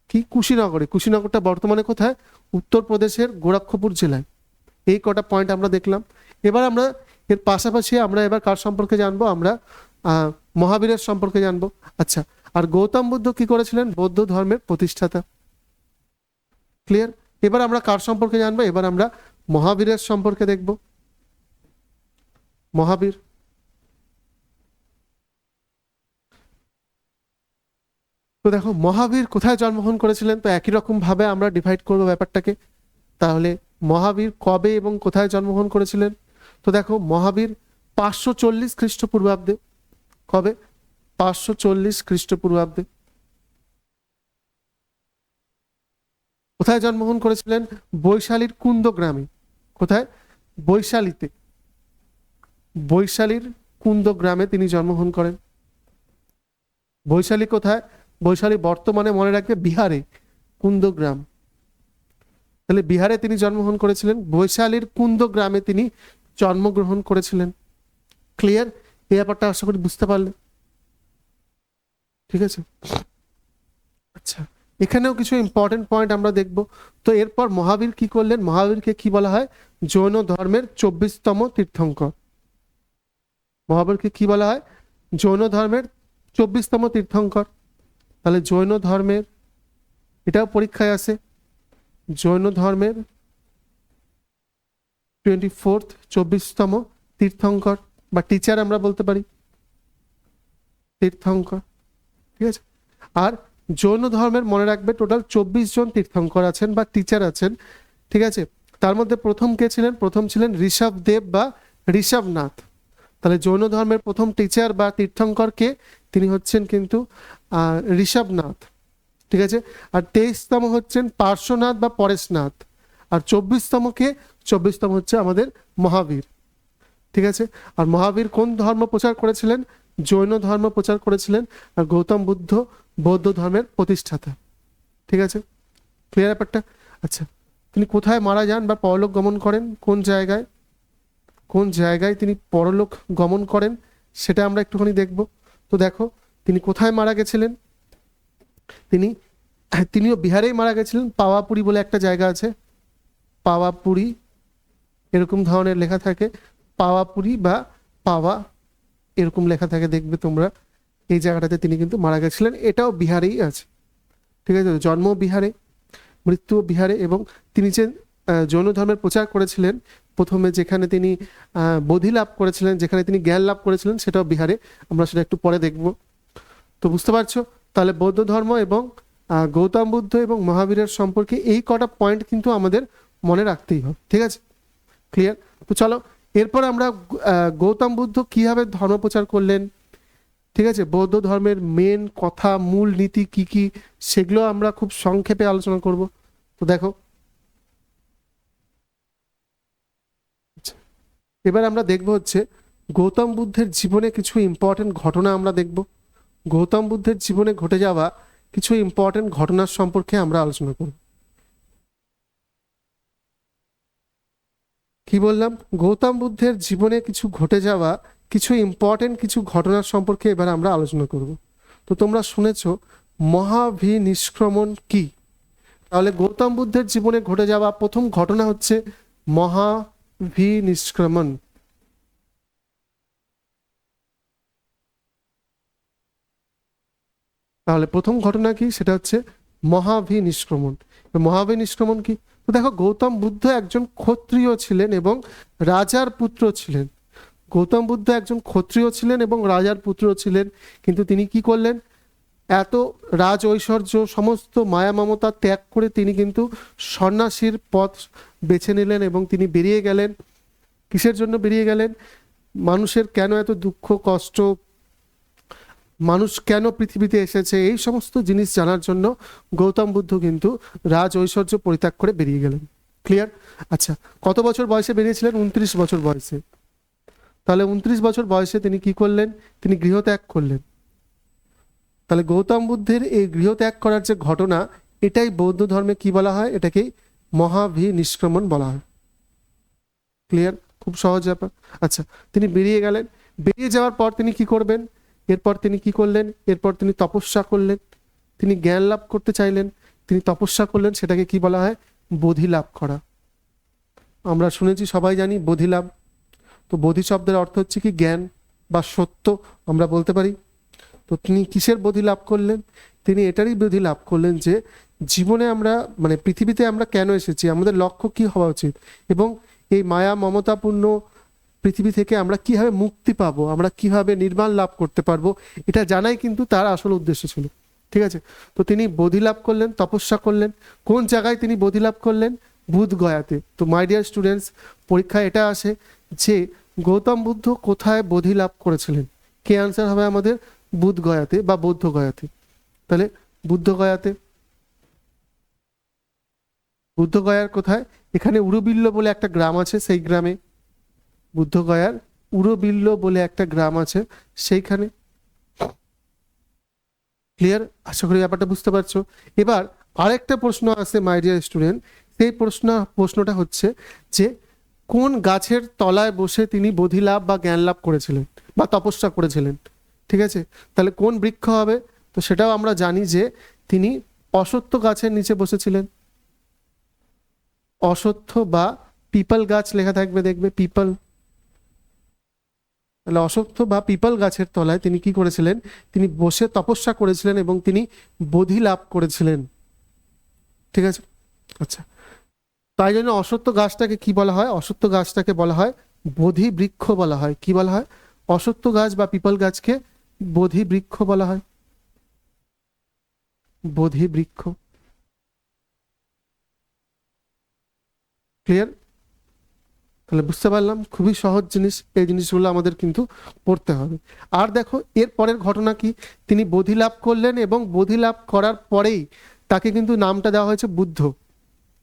কি, কুশীনগরে। কুশীনগরটা বর্তমানে কোথায়, উত্তরপ্রদেশের গোরক্ষপুর জেলায়। এই কটা পয়েন্ট আমরা দেখলাম। এবার আমরা এর পাশাপাশি আমরা এবার কার সম্পর্কে জানবো, আমরা মহাবীরের সম্পর্কে জানবো। আচ্ছা, আর গৌতম বুদ্ধ কি করেছিলেন, বৌদ্ধ ধর্মের প্রতিষ্ঠাতা। ক্লিয়ার? এবার আমরা কার সম্পর্কে জানবো, এবার আমরা মহাবীরের সম্পর্কে দেখব। মহাবীর, তো দেখো মহাবীর কোথায় জন্মগ্রহণ করেছিলেন, তো একই রকম ভাবে আমরা ডিভাইড করবো ব্যাপারটাকে। তাহলে মহাবীর কবে এবং কোথায় জন্মগ্রহণ করেছিলেন, তো দেখো মহাবীর 540 খ্রিস্টপূর্বাব্দে। কবে, 540 খ্রিস্টপূর্বাব্দে। কোথায় জন্মগ্রহণ করেছিলেন, বৈশালীর কুন্দ গ্রামে। কোথায়, বৈশালীতে, বৈশালীর কুন্দ গ্রামে তিনি জন্মগ্রহণ করেন। বৈশালী কোথায়, বৈশালী বর্তমানে মনে রাখবে বিহারে, কুন্দগ্রাম। তাহলে বিহারে তিনি জন্মগ্রহণ করেছিলেন, বৈশালীর কুন্দ গ্রামে তিনি জন্মগ্রহণ করেছিলেন। ক্লিয়ার? এই ব্যাপারটা আশা করি বুঝতে পারলে, ঠিক আছে? আচ্ছা, এখানেও কিছু ইম্পর্টেন্ট পয়েন্ট আমরা দেখব। তো এরপর মহাবীর কি করলেন, মহাবীরকে কি বলা হয়, জৈন ধর্মের 24তম তীর্থঙ্কর। মহাবীরকে কি বলা হয়, জৈন ধর্মের 24তম তীর্থঙ্কর। তাহলে জৈন ধর্মের, এটাও পরীক্ষায় আসে, জৈন ধর্মের 24তম তীর্থঙ্কর বা টিচার আমরা বলতে পারি, তীর্থঙ্কর, ঠিক আছে? আর জৈন ধর্মের মনে রাখবে টোটাল 24 জন তীর্থঙ্কর আছেন বা টিচার আছেন, ঠিক আছে? তার মধ্যে প্রথম কে ছিলেন, প্রথম ছিলেন ঋষভ দেব বা ঋষভনাথ। তাহলে জৈন ধর্মের প্রথম টিচার বা তীর্থঙ্কর কে, তিনি হচ্ছেন কিন্তু ঋষভনাথ, ঠিক আছে? আর 23তম হচ্ছেন পার্শ্বনাথ বা পরেশনাথ। আর 24তম কে, 24তম হচ্ছে আমাদের মহাবীর, ঠিক আছে? আর মহাবীর কোন ধর্ম প্রচার করেছিলেন, জৈন ধর্ম প্রচার করেছিলেন, আর গৌতম বুদ্ধ বৌদ্ধ ধর্মের প্রতিষ্ঠাতা। ঠিক আছে, ক্লিয়ার ব্যাপারটা? আচ্ছা, তিনি কোথায় মারা যান বা পরলোক গমন করেন, কোন জায়গায়, কোন জায়গায় তিনি পরলোক গমন করেন সেটা আমরা একটুখানি দেখব। তো দেখো তিনি কোথায় মারা গেছিলেন, তিনিও বিহারেই মারা গেছিলেন। পাওয়াপুরি বলে একটা জায়গা আছে, পাওয়াপুরি এরকম ধরনের লেখা থাকে, পাওয়াপুরি বা পাওয়া এরকম লেখা থাকে, দেখবে তোমরা। এই জায়গাটাতে তিনি কিন্তু মারা গেছিলেন, এটাও বিহারেই আছে। ঠিক আছে, জন্ম বিহারে, মৃত্যু বিহারে। এবং তিনি যে জৈন ধর্মের প্রচার করেছিলেন প্রথমে, যেখানে তিনি বোধি লাভ করেছিলেন, যেখানে তিনি জ্ঞান লাভ করেছিলেন, সেটাও বিহারে। আমরা সেটা একটু পরে দেখব। তো বুঝতে পারছো, তাহলে বৌদ্ধ ধর্ম এবং গৌতম বুদ্ধ এবং মহাবীরের সম্পর্কে এই কটা পয়েন্ট কিন্তু আমাদের মনে রাখতেই হবে। ঠিক আছে, ক্লিয়ার? তো চলো এরপর আমরা গৌতম বুদ্ধ কিভাবে ধর্ম প্রচার করলেন, ঠিক আছে, বৌদ্ধ ধর্মের মেন কথা, মূল নীতি কি কি, সেগুলো আমরা খুব সংক্ষেপে আলোচনা করব। তো দেখো, এবার আমরা দেখব হচ্ছে গৌতম বুদ্ধের জীবনে কিছু ইম্পর্টেন্ট ঘটনা আমরা দেখব। গৌতম বুদ্ধের জীবনে ঘটে যাওয়া কিছু ইম্পর্টেন্ট ঘটনার সম্পর্কে আমরা আলোচনা করব। কি বললাম? গৌতম বুদ্ধের জীবনে কিছু ঘটে যাওয়া কিছু ইম্পর্টেন্ট কিছু ঘটনার সম্পর্কে এবার আমরা আলোচনা করব। তো তোমরা শুনেছ মহাভিনিষ্ক্রমণ কি? তাহলে গৌতম বুদ্ধের জীবনে ঘটে যাওয়া প্রথম ঘটনা হচ্ছে মহাভিনিষ্ক্রমণ। তাহলে প্রথম ঘটনা কি? সেটা হচ্ছে মহাভিনিষ্ক্রমণ। মহাভিনিষ্ক্রমণ কি? তো দেখো, গৌতম বুদ্ধ একজন ক্ষত্রিয় ছিলেন এবং রাজার পুত্র ছিলেন। গৌতম বুদ্ধ একজন ক্ষত্রিয় ছিলেন এবং রাজার পুত্র ছিলেন, কিন্তু তিনি কি করলেন? এত রাজ ঐশ্বর্য সমস্ত মায়া মমতা ত্যাগ করে তিনি কিন্তু সন্ন্যাসীর পথ বেছে নিলেন এবং তিনি বেরিয়ে গেলেন। কিসের জন্য বেরিয়ে গেলেন? মানুষের কেন এত দুঃখ কষ্ট, মানুষ কেন পৃথিবীতে এসেছে, এই সমস্ত জিনিস জানার জন্য গৌতম বুদ্ধ কিন্তু রাজ ঐশ্বর্য পরিত্যাগ করে বেরিয়ে গেলেন। ক্লিয়ার? আচ্ছা, কত বছর বয়সে বেরিয়েছিলেন? 29 বছর বয়সে। তাহলে 29 বছর বয়সে তিনি কি করলেন? তিনি গৃহত্যাগ করলেন। তাহলে গৌতম বুদ্ধের এই গৃহত্যাগ করার যে ঘটনা, এটাই বৌদ্ধ ধর্মে কি বলা হয়? এটাকেই মহাভিনিষ্ক্রমণ বলা হয়। ক্লিয়ার? খুব সহজ ব্যাপার। আচ্ছা, তিনি বেরিয়ে গেলেন। বেরিয়ে যাওয়ার পর তিনি কি করবেন? এরপর তিনি কি করলেন? এরপর তিনি তপস্যা করলেন। তিনি জ্ঞান লাভ করতে চাইলেন, তিনি তপস্যা করলেন। সেটাকে কি বলা হয়? বোধি লাভ করা। আমরা শুনেছি, সবাই জানি বোধি লাভ। তো বোধি শব্দের অর্থ হচ্ছে কি? জ্ঞান বা সত্য আমরা বলতে পারি। তো তিনি কিসের বোধি লাভ করলেন? তিনি এটারই বোধি লাভ করলেন যে জীবনে আমরা, মানে পৃথিবীতে আমরা কেন এসেছি, আমাদের লক্ষ্য কি হওয়া উচিত, এবং এই মায়া মমতাপূর্ণ পৃথিবী থেকে আমরা কিভাবে মুক্তি পাবো, আমরা কিভাবে নির্বাণ লাভ করতে পারবো, এটা জানাই কিন্তু তার আসল উদ্দেশ্য ছিল। ঠিক আছে, তো তিনি বোধি লাভ করলেন, তপস্যা করলেন। কোন জায়গায় তিনি বোধি লাভ করলেন? বুধগয়াতে। তো মাই ডিয়ার স্টুডেন্টস, পরীক্ষায় এটা আসে যে গৌতম বুদ্ধ কোথায় বোধি লাভ করেছিলেন? কে আনসার হবে আমাদের? বুধগয়াতে বা বৌদ্ধগয়াতে। তাহলে বুদ্ধগয়াতে। বুদ্ধগয়ার কোথায়? এখানে উরুবিল্ল বলে একটা গ্রাম আছে, সেই গ্রামে। বুদ্ধগয়ার উরুবিল্ল বলে একটা গ্রাম আছে, সেইখানে। ক্লিয়ার? আশা করি ব্যাপারটা বুঝতে পারছো। এবার আরেকটা প্রশ্ন আছে মাই ডিয়ার স্টুডেন্ট, সেই প্রশ্নটা হচ্ছে যে কোন গাছের তলায় বসে তিনি বোধি লাভ বা জ্ঞান লাভ করেছিলেন বা তপস্যা করেছিলেন? ঠিক আছে, তাহলে কোন বৃক্ষ হবে? তো সেটাও আমরা জানি যে তিনি অশ্বত্থ গাছের নিচে বসেছিলেন। অশ্বত্থ বা পিপল গাছ লেখা থাকবে, দেখবে পিপল। তাহলে অশ্বত্থ বা পিপল গাছের তলায় তিনি কি করেছিলেন? তিনি বসে তপস্যা করেছিলেন এবং তিনি বোধি লাভ করেছিলেন। ঠিক আছে, আচ্ছা, তাই জন্য অশ্বত্থ গাছটাকে কি বলা হয়? অশ্বত্থ গাছটাকে বলা হয় বোধি বৃক্ষ বলা হয়। কি বলা হয়? অশ্বত্থ গাছ বা পিপল গাছকে বোধি বৃক্ষ বলা হয়। বোধি বৃক্ষ। ক্লিয়ার? তাহলে বুঝতে পারলাম, খুবই সহজ জিনিস। এই জিনিসগুলো আমাদের কিন্তু পড়তে হবে। আর দেখো, এর পরের ঘটনা কি? তিনি বোধি লাভ করলেন এবং বোধি লাভ করার পরেই তাকে কিন্তু নামটা দেওয়া হয়েছে বুদ্ধ।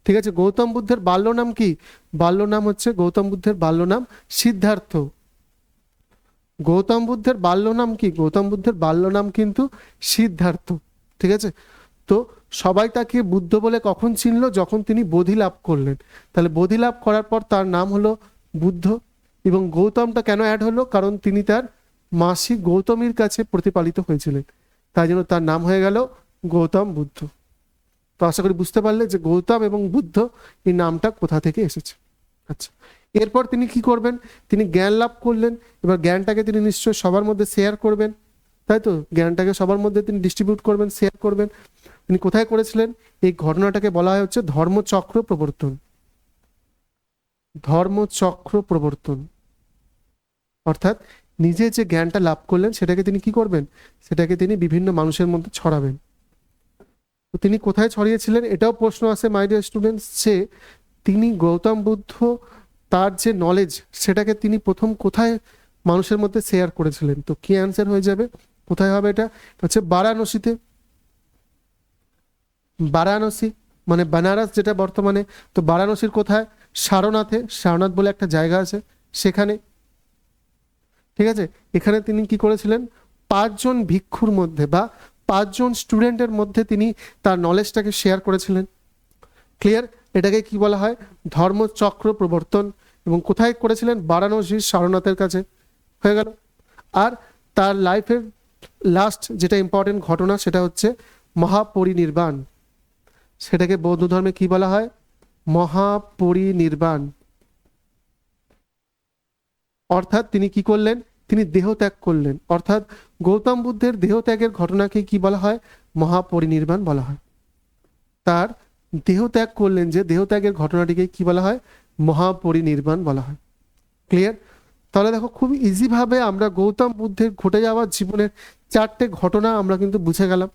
ঠিক আছে, গৌতম বুদ্ধের বাল্য নাম কি? বাল্য নাম হচ্ছে, গৌতম বুদ্ধের বাল্য নাম সিদ্ধার্থ। গৌতম বুদ্ধের বাল্য নাম কি? গৌতম বুদ্ধের বাল্য নাম কিন্তু সিদ্ধার্থ। ঠিক আছে, তো সবাই তাকে বুদ্ধ বলে কখন চিনলো? যখন তিনি বোধি লাভ করলেন। তাহলে বোধি লাভ করার পর তার নাম হলো বুদ্ধ। এবং গৌতমটা কেন অ্যাড হলো? কারণ তিনি তার মাসি গৌতমীর কাছে প্রতিপালিত হয়েছিলেন, তাই জন্য তার নাম হয়ে গেল গৌতম বুদ্ধ। তো আশা করি বুঝতে পারলে যে গৌতম এবং বুদ্ধ এই নামটা কোথা থেকে এসেছে। আচ্ছা, এরপর তিনি কি করবেন? তিনি জ্ঞান লাভ করলেন। এবার জ্ঞানটাকে তিনি নিশ্চয়ই সবার মধ্যে শেয়ার করবেন, তাই তো? জ্ঞানটাকে সবার মধ্যে তিনি ডিস্ট্রিবিউট করবেন, শেয়ার করবেন। তিনি কোথায় করেছিলেন? এই ঘটনাটাকে বলা হয় হচ্ছে ধর্মচক্র প্রবর্তন। ধর্মচক্র প্রবর্তন অর্থাৎ নিজে যে জ্ঞানটা লাভ করলেন সেটাকে তিনি কি করবেন? সেটাকে তিনি বিভিন্ন মানুষের মধ্যে ছড়াবেন। তো তিনি কোথায় ছড়িয়েছিলেন? এটাও প্রশ্ন আছে মাই ডিয়ার স্টুডেন্টস, যে তিনি গৌতম বুদ্ধ তার যে নলেজ সেটাকে তিনি প্রথম কোথায় মানুষের মধ্যে শেয়ার করেছিলেন? তো কি অ্যান্সার হয়ে যাবে? কোথায় হবে এটা? হচ্ছে বারাণসীতে। বারাণসী মানে বানারস যেটা বর্তমানে, তো বারাণসীর কোথায়? সারনাথে। সারনাথ বলে একটা জায়গা আছে সেখানে। ঠিক আছে, এখানে তিনি কি করেছিলেন? 5 জন ভিক্ষুর মধ্যে বা 5 জন স্টুডেন্টের মধ্যে তিনি তার নলেজটাকে শেয়ার করেছিলেন। ক্লিয়ার? এটাকে কি বলা হয়? ধর্মচক্র প্রবর্তন। এবং কোথায় করেছিলেন? বারাণসীর সারনাথের কাছে। হয়ে গেল। আর তার লাইফের লাস্ট যেটা ইম্পর্টেন্ট ঘটনা সেটা হচ্ছে মহাপরিনির্বাণ। সেটাকে বৌদ্ধ ধর্মে কি বলা হয়? মহাপরিনির্বাণ। অর্থাৎ তিনি কি করলেন? তিনি দেহ ত্যাগ করলেন। অর্থাৎ গৌতম বুদ্ধের দেহ ত্যাগের ঘটনাকে কি বলা হয়? মহাপরিনির্বাণ বলা হয়। তার দেহ ত্যাগ করলেন, যে দেহ ত্যাগের ঘটনাটিকে কি বলা হয়? মহাপরিনির্বাণ বলা হয়। ক্লিয়ার? তাহলে দেখো খুব ইজি ভাবে আমরা গৌতম বুদ্ধের ঘটে যাওয়া জীবনের 4টে ঘটনা আমরা কিন্তু বুঝে গেলাম।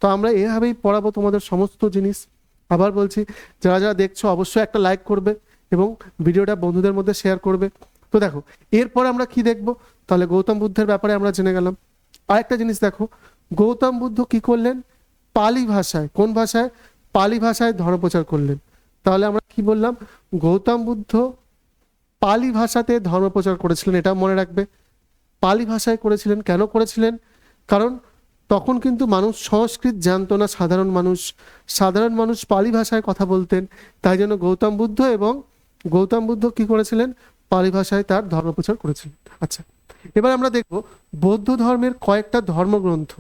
তো আমরা এভাবেই পড়াবো তোমাদের সমস্ত জিনিস। আবার বলছি, যারা যারা দেখছো অবশ্যই একটা লাইক করবে এবং ভিডিওটা বন্ধুদের মধ্যে শেয়ার করবে। তো দেখো এরপর আমরা কি দেখব? তাহলে গৌতম বুদ্ধের ব্যাপারে আমরা জেনে গেলাম। আরেকটা জিনিস দেখো, গৌতম বুদ্ধ কি করলেন? পালি ভাষায়, কোন ভাষায়? পালি ভাষায় ধর্মপ্রচার করলেন। তাহলে আমরা কি বললাম? গৌতম বুদ্ধ পালি ভাষাতে ধর্মপ্রচার করেছিলেন, এটা মনে রাখবে। পালি ভাষায় করেছিলেন। কেন করেছিলেন? কারণ তখন কিন্তু মানুষ সংস্কৃত জানতো না, সাধারণ মানুষ পালি ভাষায় কথা বলতেন। তাই জন্য গৌতম বুদ্ধ কি করেছিলেন? পালি ভাষায় তার ধর্মপ্রচার করেছিলেন। আচ্ছা, এবার আমরা দেখব বৌদ্ধ ধর্মের কয়েকটা ধর্মগ্রন্থ।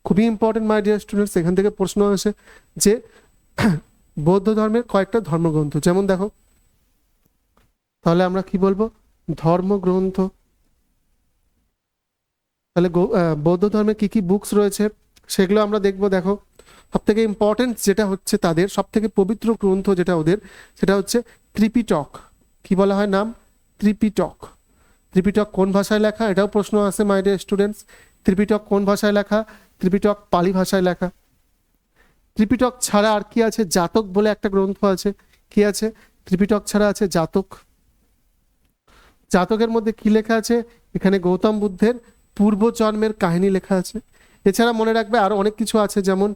খুবই ইম্পর্টেন্ট মাই ডিয়ার স্টুডেন্টস, এখান থেকে প্রশ্ন আসে যে বৌদ্ধ ধর্মের কয়েকটা ধর্মগ্রন্থ। যেমন দেখো, তাহলে আমরা কি বলবো? ধর্মগ্রন্থ। তাহলে বৌদ্ধ ধর্মে কি কি বুকস রয়েছে সেগুলো আমরা দেখব। দেখো সব থেকে ইম্পর্টেন্ট যেটা হচ্ছে তাদের সব থেকে পবিত্র গ্রন্থ যেটা ওদের, সেটা হচ্ছে ত্রিপিটক। কি বলা হয় নাম? ত্রিপিটক। ত্রিপিটক কোন ভাষায় লেখা? এটাও প্রশ্ন আছে মাই ডিয়ার স্টুডেন্টস। ত্রিপিটক কোন ভাষায় লেখা? ত্রিপিটক পালি ভাষায় লেখা। ত্রিপিটক ছাড়া আর কি আছে? জাতক বলে একটা গ্রন্থ আছে। কি আছে? ত্রিপিটক ছাড়া আছে জাতক। জাতকের মধ্যে কি লেখা আছে? এখানে গৌতম বুদ্ধের পূর্বজন্মের কাহিনী লেখা আছে। এছাড়া মনে রাখবে আরো অনেক কিছু আছে, যেমন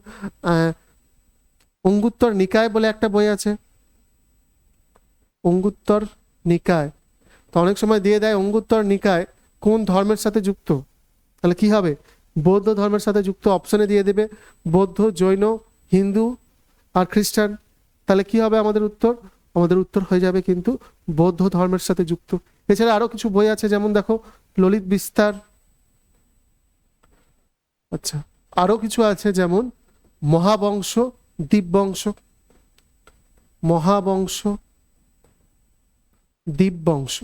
অঙ্গুত্তর নিকায় বলে একটা বই আছে। অঙ্গুত্তর নিকায়, তো অনেক সময় দিয়ে দেয় অঙ্গুত্তর নিকায় কোন ধর্মের সাথে যুক্ত। তাহলে কি হবে? বৌদ্ধ ধর্মের সাথে যুক্ত। অপশনে দিয়ে দেবে বৌদ্ধ, জৈন, হিন্দু আর খ্রিস্টান। তাহলে কি হবে আমাদের উত্তর? আমাদের উত্তর হয়ে যাবে কিন্তু বৌদ্ধ ধর্মের সাথে যুক্ত। এছাড়া আরো কিছু বই আছে, যেমন দেখো ললিত বিস্তার। আচ্ছা, আরো কিছু আছে যেমন মহাবংশ, দীপবংশ। মহাবংশ, দীপবংশ।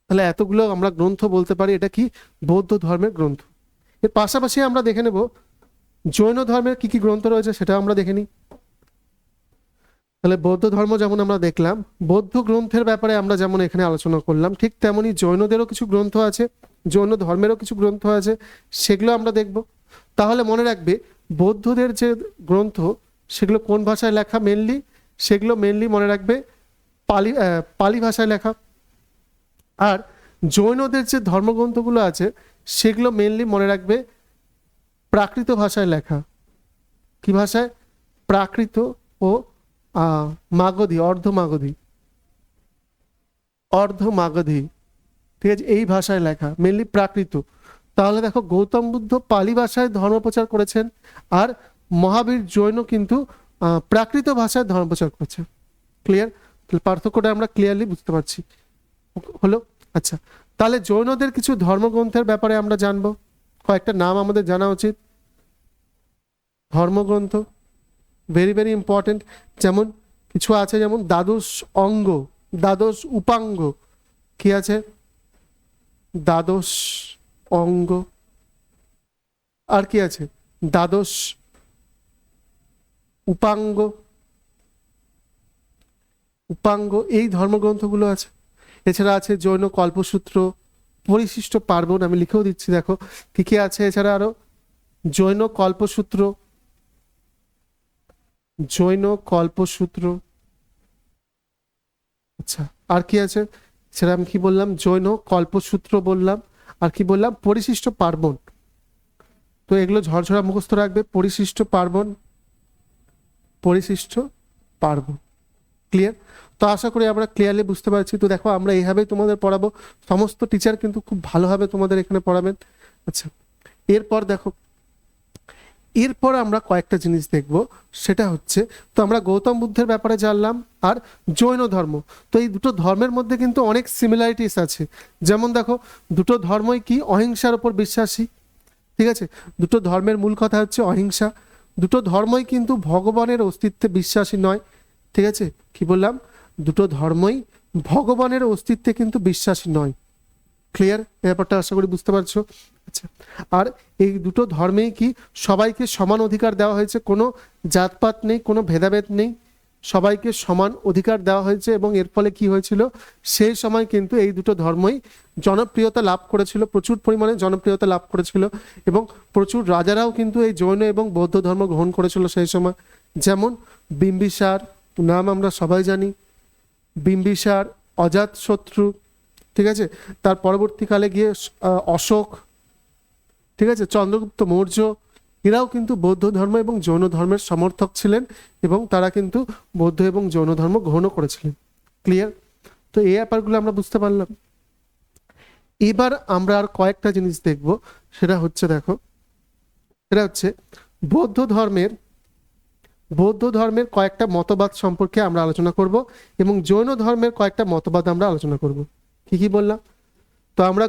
তাহলে এতগুলো আমরা গ্রন্থ বলতে পারি এটা কি? বৌদ্ধ ধর্মের গ্রন্থ। এর পাশাপাশি আমরা দেখে নেব জৈন ধর্মের কি কি গ্রন্থ রয়েছে, সেটা আমরা দেখে নিই। তাহলে বৌদ্ধ ধর্ম যেমন আমরা দেখলাম, বৌদ্ধ গ্রন্থের ব্যাপারে আমরা যেমন এখানে আলোচনা করলাম, ঠিক তেমনি জৈনদেরও কিছু গ্রন্থ আছে, জৈন ধর্মেরও কিছু গ্রন্থ আছে, সেগুলো আমরা দেখব। তাহলে মনে রাখবে বৌদ্ধদের যে গ্রন্থ সেগুলো কোন ভাষায় লেখা? সেগুলো মেনলি মনে রাখবে পালি ভাষায় লেখা। আর জৈনদের যে ধর্মগ্রন্থগুলো আছে সেগুলো মেনলি মনে রাখবে প্রাকৃত ভাষায় লেখা। কি ভাষায়? প্রাকৃত ও মাগধী, অর্ধ মাগধী। অর্ধ মাগধী, ঠিক আছে, এই ভাষায় লেখা, মেনলি প্রাকৃত। তাহলে দেখো গৌতম বুদ্ধ পালি ভাষায় ধর্ম প্রচার করেছেন, আর মহাবীর জৈন কিন্তু প্রাকৃত ভাষায় ধর্ম প্রচার করেছেন। ক্লিয়ার? পার্থক্যটা আমরা ক্লিয়ারলি বুঝতে পারছি। হলো? আচ্ছা, তাহলে জৈনদের কিছু ধর্মগ্রন্থের ব্যাপারে আমরা জানবো। কয়েকটা নাম আমাদের জানা উচিত। ধর্মগ্রন্থ ভেরি ভেরি ইম্পর্টেন্ট। যেমন কিছু আছে, যেমন দ্বাদশ অঙ্গ, দ্বাদশ উপাঙ্গ। কি আছে? দ্বাদশ অঙ্গ, আর কি আছে? দ্বাদশ উপাঙ্গ, উপাঙ্গ, এই ধর্মগ্রন্থগুলো আছে। এছাড়া আছে জৈন কল্পসূত্র, পরিশিষ্ট পার্বণ, আমি লিখেও দিচ্ছি, দেখো কি কি আছে। এছাড়া আরো জৈন কল্পসূত্র, জৈন কল্পসূত্র। আচ্ছা, আর কি আছে? সেটা আমি কি বললাম? জৈন কল্পসূত্র বললাম, আর কি বললাম? পরিশিষ্ট পার্বণ। তো এগুলো ঝরঝরা মুখস্থ রাখবে, পরিশিষ্ট পার্বণ, পরিশিষ্ট পার্বণ। ক্লিয়ার? তো আশা করি আমরা ক্লিয়ারলি বুঝতে পারছি। তো দেখো আমরা এইভাবেই তোমাদের পড়াবো, সমস্ত টিচার কিন্তু খুব ভালোভাবে তোমাদের এখানে পড়াবেন। আচ্ছা, এরপর দেখো, এরপর আমরা কয়েকটা জিনিস দেখব, সেটা হচ্ছে, তো আমরা গৌতম বুদ্ধের ব্যাপারে জানলাম আর জৈন ধর্ম। তো এই দুটো ধর্মের মধ্যে কিন্তু অনেক সিমিলারিটিস আছে। যেমন দেখো, দুটো ধর্মই কি অহিংসার উপর বিশ্বাসী, ঠিক আছে? দুটো ধর্মের মূল কথা হচ্ছে অহিংসা। দুটো ধর্মই কিন্তু ভগবানের অস্তিত্বে বিশ্বাসী নয়, ঠিক আছে? কি বললাম? দুটো ধর্মই ভগবানের অস্তিত্বে কিন্তু বিশ্বাসী নয়। ক্লিয়ার? ব্যাপারটা আশা করি বুঝতে পারছো। আচ্ছা, আর এই দুটো ধর্মেই কি সবাইকে সমান অধিকার দেওয়া হয়েছে, কোনো জাতপাত নেই, কোনো ভেদাভেদ নেই, সবাইকে সমান অধিকার দেওয়া হয়েছে। এবং এর ফলে কি হয়েছিল, সেই সময় কিন্তু এই দুটো ধর্মই জনপ্রিয়তা লাভ করেছিল, প্রচুর পরিমাণে জনপ্রিয়তা লাভ করেছিল, এবং প্রচুর রাজারাও কিন্তু এই জৈন এবং বৌদ্ধ ধর্ম গ্রহণ করেছিল সেই সময়। যেমন বিম্বিসার, নাম আমরা সবাই জানি, বিম্বিসার, অজাতশত্রু, ঠিক আছে? তার পরবর্তীকালে গিয়ে অশোক, ঠিক আছে, চন্দ্রগুপ্ত মৌর্য, এরাও কিন্তু বৌদ্ধ ধর্ম এবং জৈন ধর্মের সমর্থক ছিলেন, এবং তারা কিন্তু বৌদ্ধ এবং জৈন ধর্ম গ্রহণও করেছিলেন। ক্লিয়ার? তো এই ব্যাপারগুলো আমরা বুঝতে পারলাম। এবার আমরা আর কয়েকটা জিনিস দেখব, সেটা হচ্ছে, দেখো সেটা হচ্ছে বৌদ্ধ ধর্মের কয়েকটা মতবাদ সম্পর্কে আমরা আলোচনা করব, এবং জৈন ধর্মের কয়েকটা মতবাদ আমরা আলোচনা করব। কি কি বললাম? তো আমরা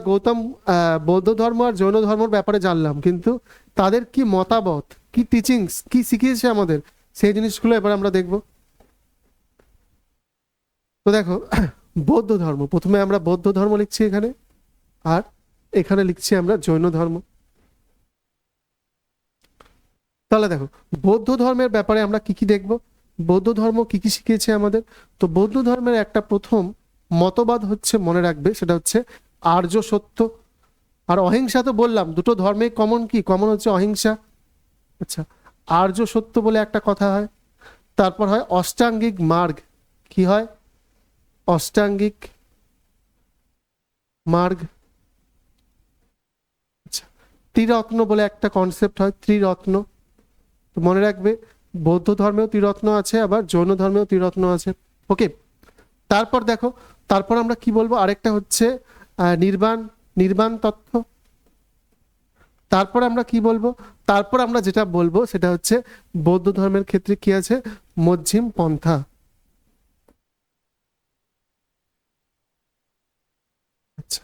বৌদ্ধ ধর্ম আর জৈন ধর্মের ব্যাপারে জানলাম, কিন্তু তাদের কি মতামত, কি টিচিংস, কি শিখিয়েছে আমাদের, সেই জিনিসগুলো এবার আমরা দেখব। তো দেখো, বৌদ্ধ ধর্ম, প্রথমে আমরা বৌদ্ধ ধর্ম লিখছি এখানে, আর এখানে লিখছি আমরা জৈন ধর্ম। তাহলে দেখো, বৌদ্ধ ধর্মের ব্যাপারে আমরা কি কি দেখব, বৌদ্ধ ধর্ম কি কি শিখিয়েছে আমাদের। তো বৌদ্ধ ধর্মের একটা প্রথম মতবাদ হচ্ছে, মনে রাখবে, সেটা হচ্ছে আর্য সত্য। আর অহিংসা তো বললাম, দুটো ধর্মে কমন, কি কমন হচ্ছে অহিংসা। আচ্ছা, আর্য সত্য বলে একটা কথা হয়। তারপর হয় অষ্টাঙ্গিক মার্গ। কি হয়? অষ্টাঙ্গিক মার্গ। আচ্ছা, ত্রিরত্ন বলে একটা কনসেপ্ট হয়, ত্রিরত্ন। তো মনে রাখবে, বৌদ্ধ ধর্মেও ত্রিরত্ন আছে, আবার জৈন ধর্মেও ত্রিরত্ন আছে। ওকে, তারপর দেখো, তারপর আমরা কি বলবো, আরেকটা হচ্ছে নির্বাণ, নির্বাণ তত্ত্ব। তারপর আমরা কি বলবো, তারপর আমরা যেটা বলবো সেটা হচ্ছে বৌদ্ধ ধর্মের ক্ষেত্রে কি আছে, মধ্যম পন্থা। আচ্ছা,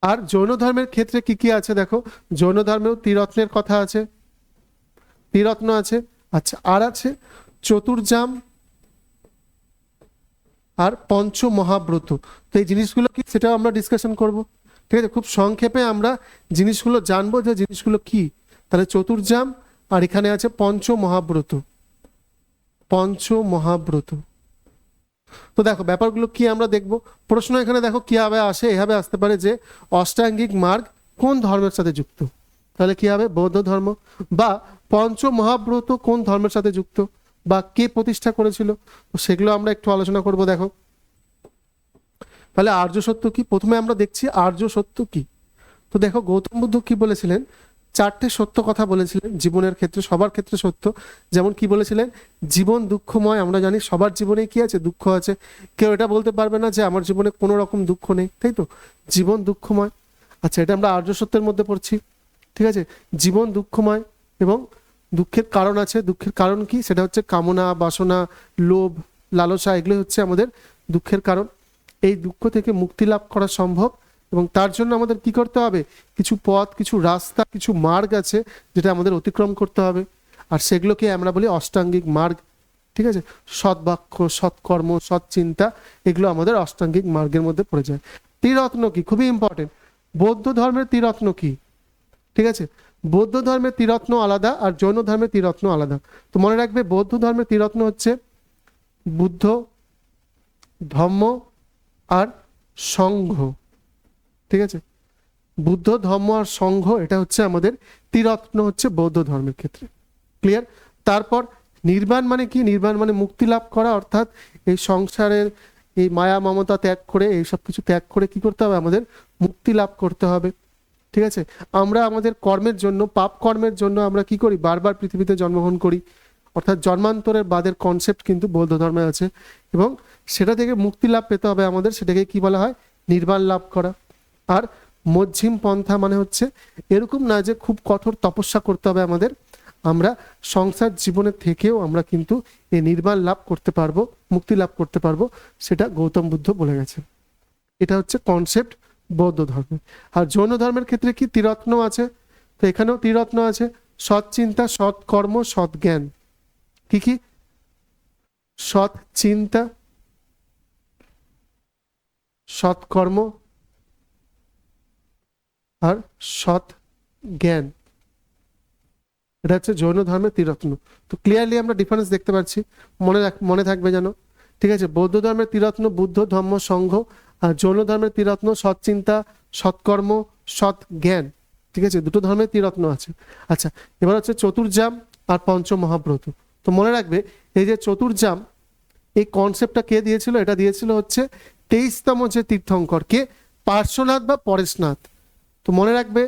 আর জৈন ধর্মের ক্ষেত্রে কি কি আছে দেখো, জৈন ধর্মেও ত্রিরত্নের কথা আছে, ত্রিরত্ন আছে। আচ্ছা, আর আছে চতুর্জাম আর পঞ্চ মহাব্রত। তো এই জিনিসগুলো কি, সেটাও আমরা ডিসকাশন করব, ঠিক আছে? খুব সংক্ষেপে আমরা জিনিসগুলো জানবো, যে জিনিসগুলো কি। তাহলে চতুর্জাম, আর এখানে আছে পঞ্চ মহাব্রত, পঞ্চ মহাব্রত। তো দেখো ব্যাপারগুলো কি আমরা দেখব। প্রশ্ন এখানে দেখো কিভাবে আসে, এভাবে আসতে পারে যে অষ্টাঙ্গিক মার্গ কোন ধর্মের সাথে যুক্ত, তাহলে কি হবে, বৌদ্ধ ধর্ম। বা পঞ্চ মহাব্রত কোন ধর্মের সাথে যুক্ত, বা কে প্রতিষ্ঠা করেছিল, তো সেগুলো আমরা একটু আলোচনা করব। দেখো, তাহলে আর্য সত্য কি, প্রথমে আমরা দেখছি আর্য সত্য কি। তো দেখো গৌতম বুদ্ধ কি বলেছিলেন, চারটে সত্য কথা বলেছিলেন জীবনের ক্ষেত্রে, সবার ক্ষেত্রে সত্য। যেমন কি বলেছিলেন, জীবন দুঃখময়। আমরা জানি সবার জীবনে কি আছে, দুঃখ আছে। কেউ এটা বলতে পারবে না যে আমার জীবনে কোনো রকম দুঃখ নেই, তাই তো? জীবন দুঃখময়। আচ্ছা, এটা আমরা আর্য সত্যের মধ্যে পড়ছি, ঠিক আছে? জীবন দুঃখময় এবং দুঃখের কারণ আছে। দুঃখের কারণ কি? সেটা হচ্ছে কামনা, বাসনা, লোভ, লালসা, এগুলো হচ্ছে আমাদের দুঃখের কারণ। এই দুঃখ থেকে মুক্তি লাভ করা সম্ভব, এবং তার জন্য আমাদের কি করতে হবে? কিছু পথ, কিছু রাস্তা, কিছু মার্গ আছে যেটা আমাদের অতিক্রম করতে হবে, আর সেগুলোকে আমরা বলি অষ্টাঙ্গিক মার্গ, ঠিক আছে? সৎ বাক্য, সৎকর্ম, সৎ চিন্তা, এগুলো আমাদের অষ্টাঙ্গিক মার্গের মধ্যে পড়ে যায়। ত্রিরত্ন কি? খুবই ইম্পর্টেন্ট। বৌদ্ধ ধর্মের ত্রিরত্ন কি? ঠিক আছে, বৌদ্ধ ধর্মের ত্রিরত্ন আলাদা আর জৈন ধর্মের ত্রিরত্ন আলাদা। তো মনে রাখবে, বৌদ্ধ ধর্মের ত্রিরত্ন হচ্ছে বুদ্ধ, ধম্ম আর সংঘ, ঠিক আছে? বুদ্ধ, ধম্ম আর সংঘ, এটা হচ্ছে আমাদের ত্রিরত্ন, হচ্ছে বৌদ্ধ ধর্মের ক্ষেত্রে। ক্লিয়ার? তারপর নির্বাণ মানে কি? নির্বাণ মানে মুক্তি লাভ করা, অর্থাৎ এই সংসারের এই মায়া মমতা ত্যাগ করে, এই সব কিছু ত্যাগ করে কি করতে হবে? আমাদের মুক্তি লাভ করতে হবে, ঠিক আছে? আমরা আমাদের কর্মের জন্য, পাপ কর্মের জন্য আমরা কি করি? বারবার পৃথিবীতে জন্মগ্রহণ করি, অর্থাৎ জন্মান্তরের বাদের কনসেপ্ট কিন্তু বৌদ্ধ ধর্মে আছে, এবং সেটা থেকে মুক্তি লাভ পেতে হবে আমাদের। সেটাকে কি বলা হয়? নির্বাণ লাভ করা। আর মধ্যম পন্থা মানে হচ্ছে এরকম না যে খুব কঠোর তপস্যা করতে হবে আমাদের, আমরা সংসার জীবনের থেকেও আমরা কিন্তু এই নির্বাণ লাভ করতে পারবো, মুক্তি লাভ করতে পারবো, সেটা গৌতম বুদ্ধ বলে গেছেন। এটা হচ্ছে কনসেপ্ট বৌদ্ধ ধর্মে। আর জৈন ধর্মের ক্ষেত্রে কি? ত্রিরত্ন আছে। তো এখানেও ত্রিরত্ন আছে, সৎ চিন্তা, সৎ কর্ম, সৎ জ্ঞান। কি কি? সৎ চিন্তা, সৎ কর্ম আর সৎ জ্ঞান, এটা হচ্ছে জৈন ধর্মের ত্রিরত্ন। তো ক্লিয়ারলি আমরা ডিফারেন্স দেখতে পাচ্ছি, মনে থাকবে যেন, ঠিক আছে? বৌদ্ধ ধর্মের ত্রিরত্ন বুদ্ধ, ধম্ম, সংঘ, আর জৈন ধর্মের ত্রিরত্ন সৎ চিন্তা, সৎকর্ম, সৎ জ্ঞান, ঠিক আছে? দুটো ধর্মের ত্রিরত্ন আছে। আচ্ছা, এবার হচ্ছে চতুর্জাম আর পঞ্চ মহাব্রত। তো মনে রাখবে, এই যে চতুর্জাম, এই কনসেপ্টটা কে দিয়েছিল? এটা দিয়েছিল হচ্ছে 23তম যে তীর্থঙ্কর, কে? পার্শ্বনাথ বা পরেশনাথ। তো মনে রাখবে,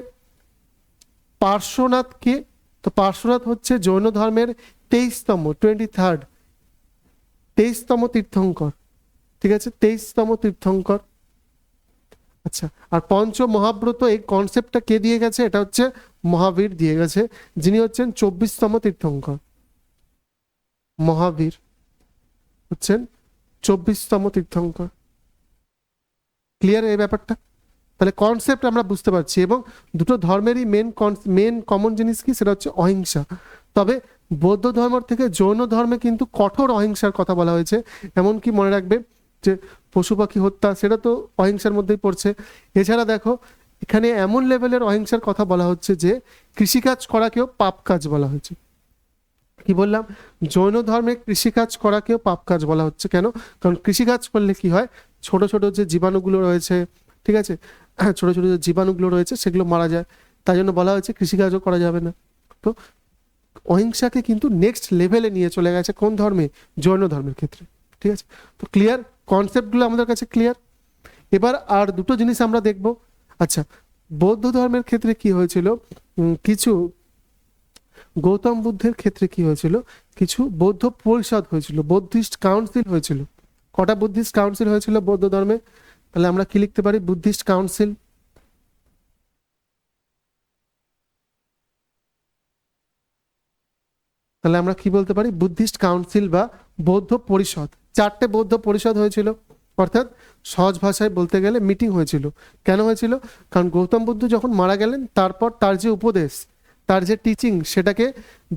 পার্শ্বনাথ কে? তো পার্শ্বনাথ হচ্ছে জৈন ধর্মের 23তম তীর্থঙ্কর, ঠিক আছে? 23তম তীর্থঙ্কর। আচ্ছা, আর পঞ্চ মহাব্রত, এই কনসেপ্টটা কে দিয়ে গেছে? এটা হচ্ছে মহাবীর দিয়ে গেছে, যিনি হচ্ছেন 24তম তীর্থঙ্কর। মহাবীর হচ্ছেন 24তম তীর্থঙ্কর। ক্লিয়ার এই ব্যাপারটা? তাহলে কনসেপ্ট আমরা বুঝতে পারছি, এবং দুটো ধর্মেরই মেন কমন জিনিস কি? সেটা হচ্ছে অহিংসা। তবে বৌদ্ধ ধর্ম থেকে জৈন ধর্মে কিন্তু কঠোর অহিংসার কথা বলা হয়েছে। এমনকি মনে রাখবে যে পশু পাখি হত্যা, সেটা তো অহিংসার মধ্যেই পড়ছে। এছাড়া দেখো, এখানে এমন লেভেলের অহিংসার কথা বলা হচ্ছে যে কৃষিকাজ করাকেও পাপ কাজ বলা হয়েছে। কি বললাম? জৈন ধর্মে কৃষিকাজ করাকেও পাপ কাজ বলা হচ্ছে। কেন? কারণ কৃষিকাজ করলে কি হয়? ছোট ছোট যে জীবাণুগুলো রয়েছে, ঠিক আছে, ছোট ছোট যে জীবাণুগুলো রয়েছে সেগুলো মারা যায়, তাই জন্য বলা হয়েছে কৃষিকাজও করা যাবে না। তো অহিংসাকে কিন্তু নেক্সট লেভেলে নিয়ে চলে গেছে কোন ধর্মে? জৈন ধর্মের ক্ষেত্রে, ঠিক আছে? তো ক্লিয়ার, কনসেপ্টগুলো আমাদের কাছে ক্লিয়ার। এবার আর দুটো জিনিস আমরা দেখব। আচ্ছা, বৌদ্ধ ধর্মের ক্ষেত্রে কি হয়েছিল? কিছু গৌতম বুদ্ধের ক্ষেত্রে কি হয়েছিল? কিছু বৌদ্ধ পরিষদ হয়েছিল, বুদ্ধিস্ট কাউন্সিল হয়েছিল। কটা বুদ্ধিস্ট কাউন্সিল হয়েছিল বৌদ্ধ ধর্মে? তাহলে আমরা কি লিখতে পারি? Buddhist council. তাহলে আমরা কি বলতে পারি? বুদ্ধিস্ট কাউন্সিল বা বৌদ্ধ পরিষদ। চারটে বৌদ্ধ পরিষদ হয়েছিল, অর্থাৎ সহজ ভাষায় বলতে গেলে মিটিং হয়েছিল। কেন হয়েছিল? কারণ গৌতম বুদ্ধ যখন মারা গেলেন, তারপর তার যে উপদেশ, তার যে টিচিং, সেটাকে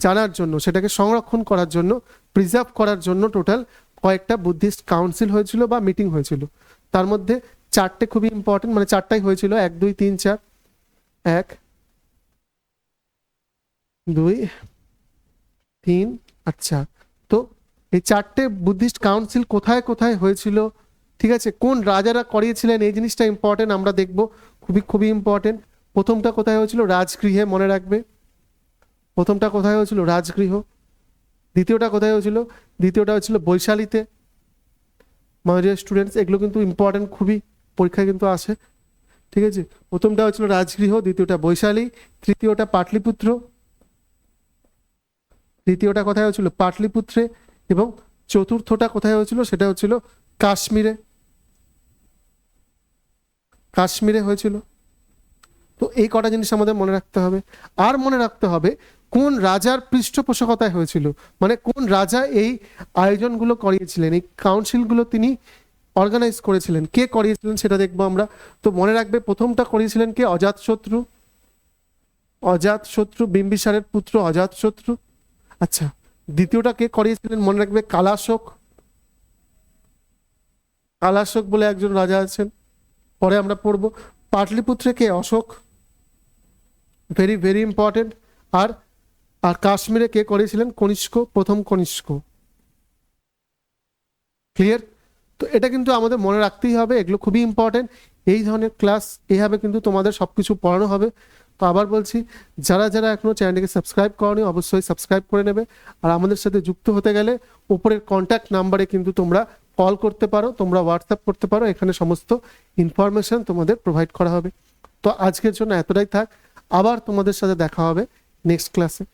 জানার জন্য, সেটাকে সংরক্ষণ করার জন্য, প্রিজার্ভ করার জন্য টোটাল কয়েকটা বুদ্ধিস্ট কাউন্সিল হয়েছিল বা মিটিং হয়েছিল। তার মধ্যে চারটে খুবই ইম্পর্টেন্ট, মানে চারটাই হয়েছিল, 1 2 3 4, 1 2 3। আচ্ছা, তো এই চারটে বুদ্ধিস্ট কাউন্সিল কোথায় কোথায় হয়েছিল, ঠিক আছে, কোন রাজারা করিয়েছিলেন, এই জিনিসটা ইম্পর্টেন্ট, আমরা দেখব, খুবই খুবই ইম্পর্টেন্ট। প্রথমটা কোথায় হয়েছিল? রাজগৃহে, মনে রাখবে। প্রথমটা কোথায় হয়েছিল? রাজগৃহ। দ্বিতীয়টা কোথায় হয়েছিল? দ্বিতীয়টা হয়েছিল বৈশালীতে। মাই ডিয়ার স্টুডেন্টস, এগুলো কিন্তু ইম্পর্টেন্ট খুবই, পরীক্ষায় কিন্তু আসে। ঠিক আছে, প্রথমটা হচ্ছিল রাজগৃহ, দ্বিতীয়টা বৈশালী, তৃতীয়টা পাটলিপুত্র, দ্বিতীয়টা কোথায় হয়েছিল পাটলিপুত্রে, এবং চতুর্থটা কোথায় হয়েছিল সেটা হচ্ছিল কাশ্মীরে, কাশ্মীরে হয়েছিল। তো এই কটা জিনিস আমাদের মনে রাখতে হবে। আর মনে রাখতে হবে কোন রাজার পৃষ্ঠপোষকতায় হয়েছিল, মানে কোন রাজা এই আয়োজনগুলো করিয়েছিলেন, এই কাউন্সিলগুলো তিনি অর্গানাইজ করেছিলেন, কে করিয়েছিলেন সেটা দেখবো আমরা। তো মনে রাখবে প্রথমটা করিয়েছিলেন কে, অজাতশত্রু, অজাতশত্রু, বিম্বিসারের পুত্র অজাতশত্রু। আচ্ছা, দ্বিতীয়টা কে করিয়েছিলেন মনে রাখবে, কালাশোক, কালাশোক বলে একজন রাজা আছেন, পরে আমরা পড়বো। পাটলিপুত্রে কে, অশোক, ভেরি ভেরি ইম্পর্টেন্ট। আর আর কাশ্মীরে কে করেছিলেন, কনিষ্ক, প্রথম কনিষ্ক। ক্লিয়ার? তো এটা কিন্তু আমাদের মনে রাখতেই হবে, এগুলো খুবই ইম্পর্টেন্ট। এই ধরনের ক্লাস এইভাবে কিন্তু তোমাদের সবকিছু পড়ানো হবে। তো আবার বলছি, যারা যারা এখনো চ্যানেলটিকে সাবস্ক্রাইব করনি অবশ্যই সাবস্ক্রাইব করে নেবে। আর আমাদের সাথে যুক্ত হতে গেলে উপরের কন্ট্যাক্ট নাম্বারে কিন্তু তোমরা কল করতে পারো, তোমরা হোয়াটসঅ্যাপ করতে পারো, এখানে সমস্ত ইনফরমেশন তোমাদের প্রোভাইড করা হবে। তো আজকের জন্য এতটাই থাক, আবার তোমাদের সাথে দেখা হবে নেক্সট ক্লাসে।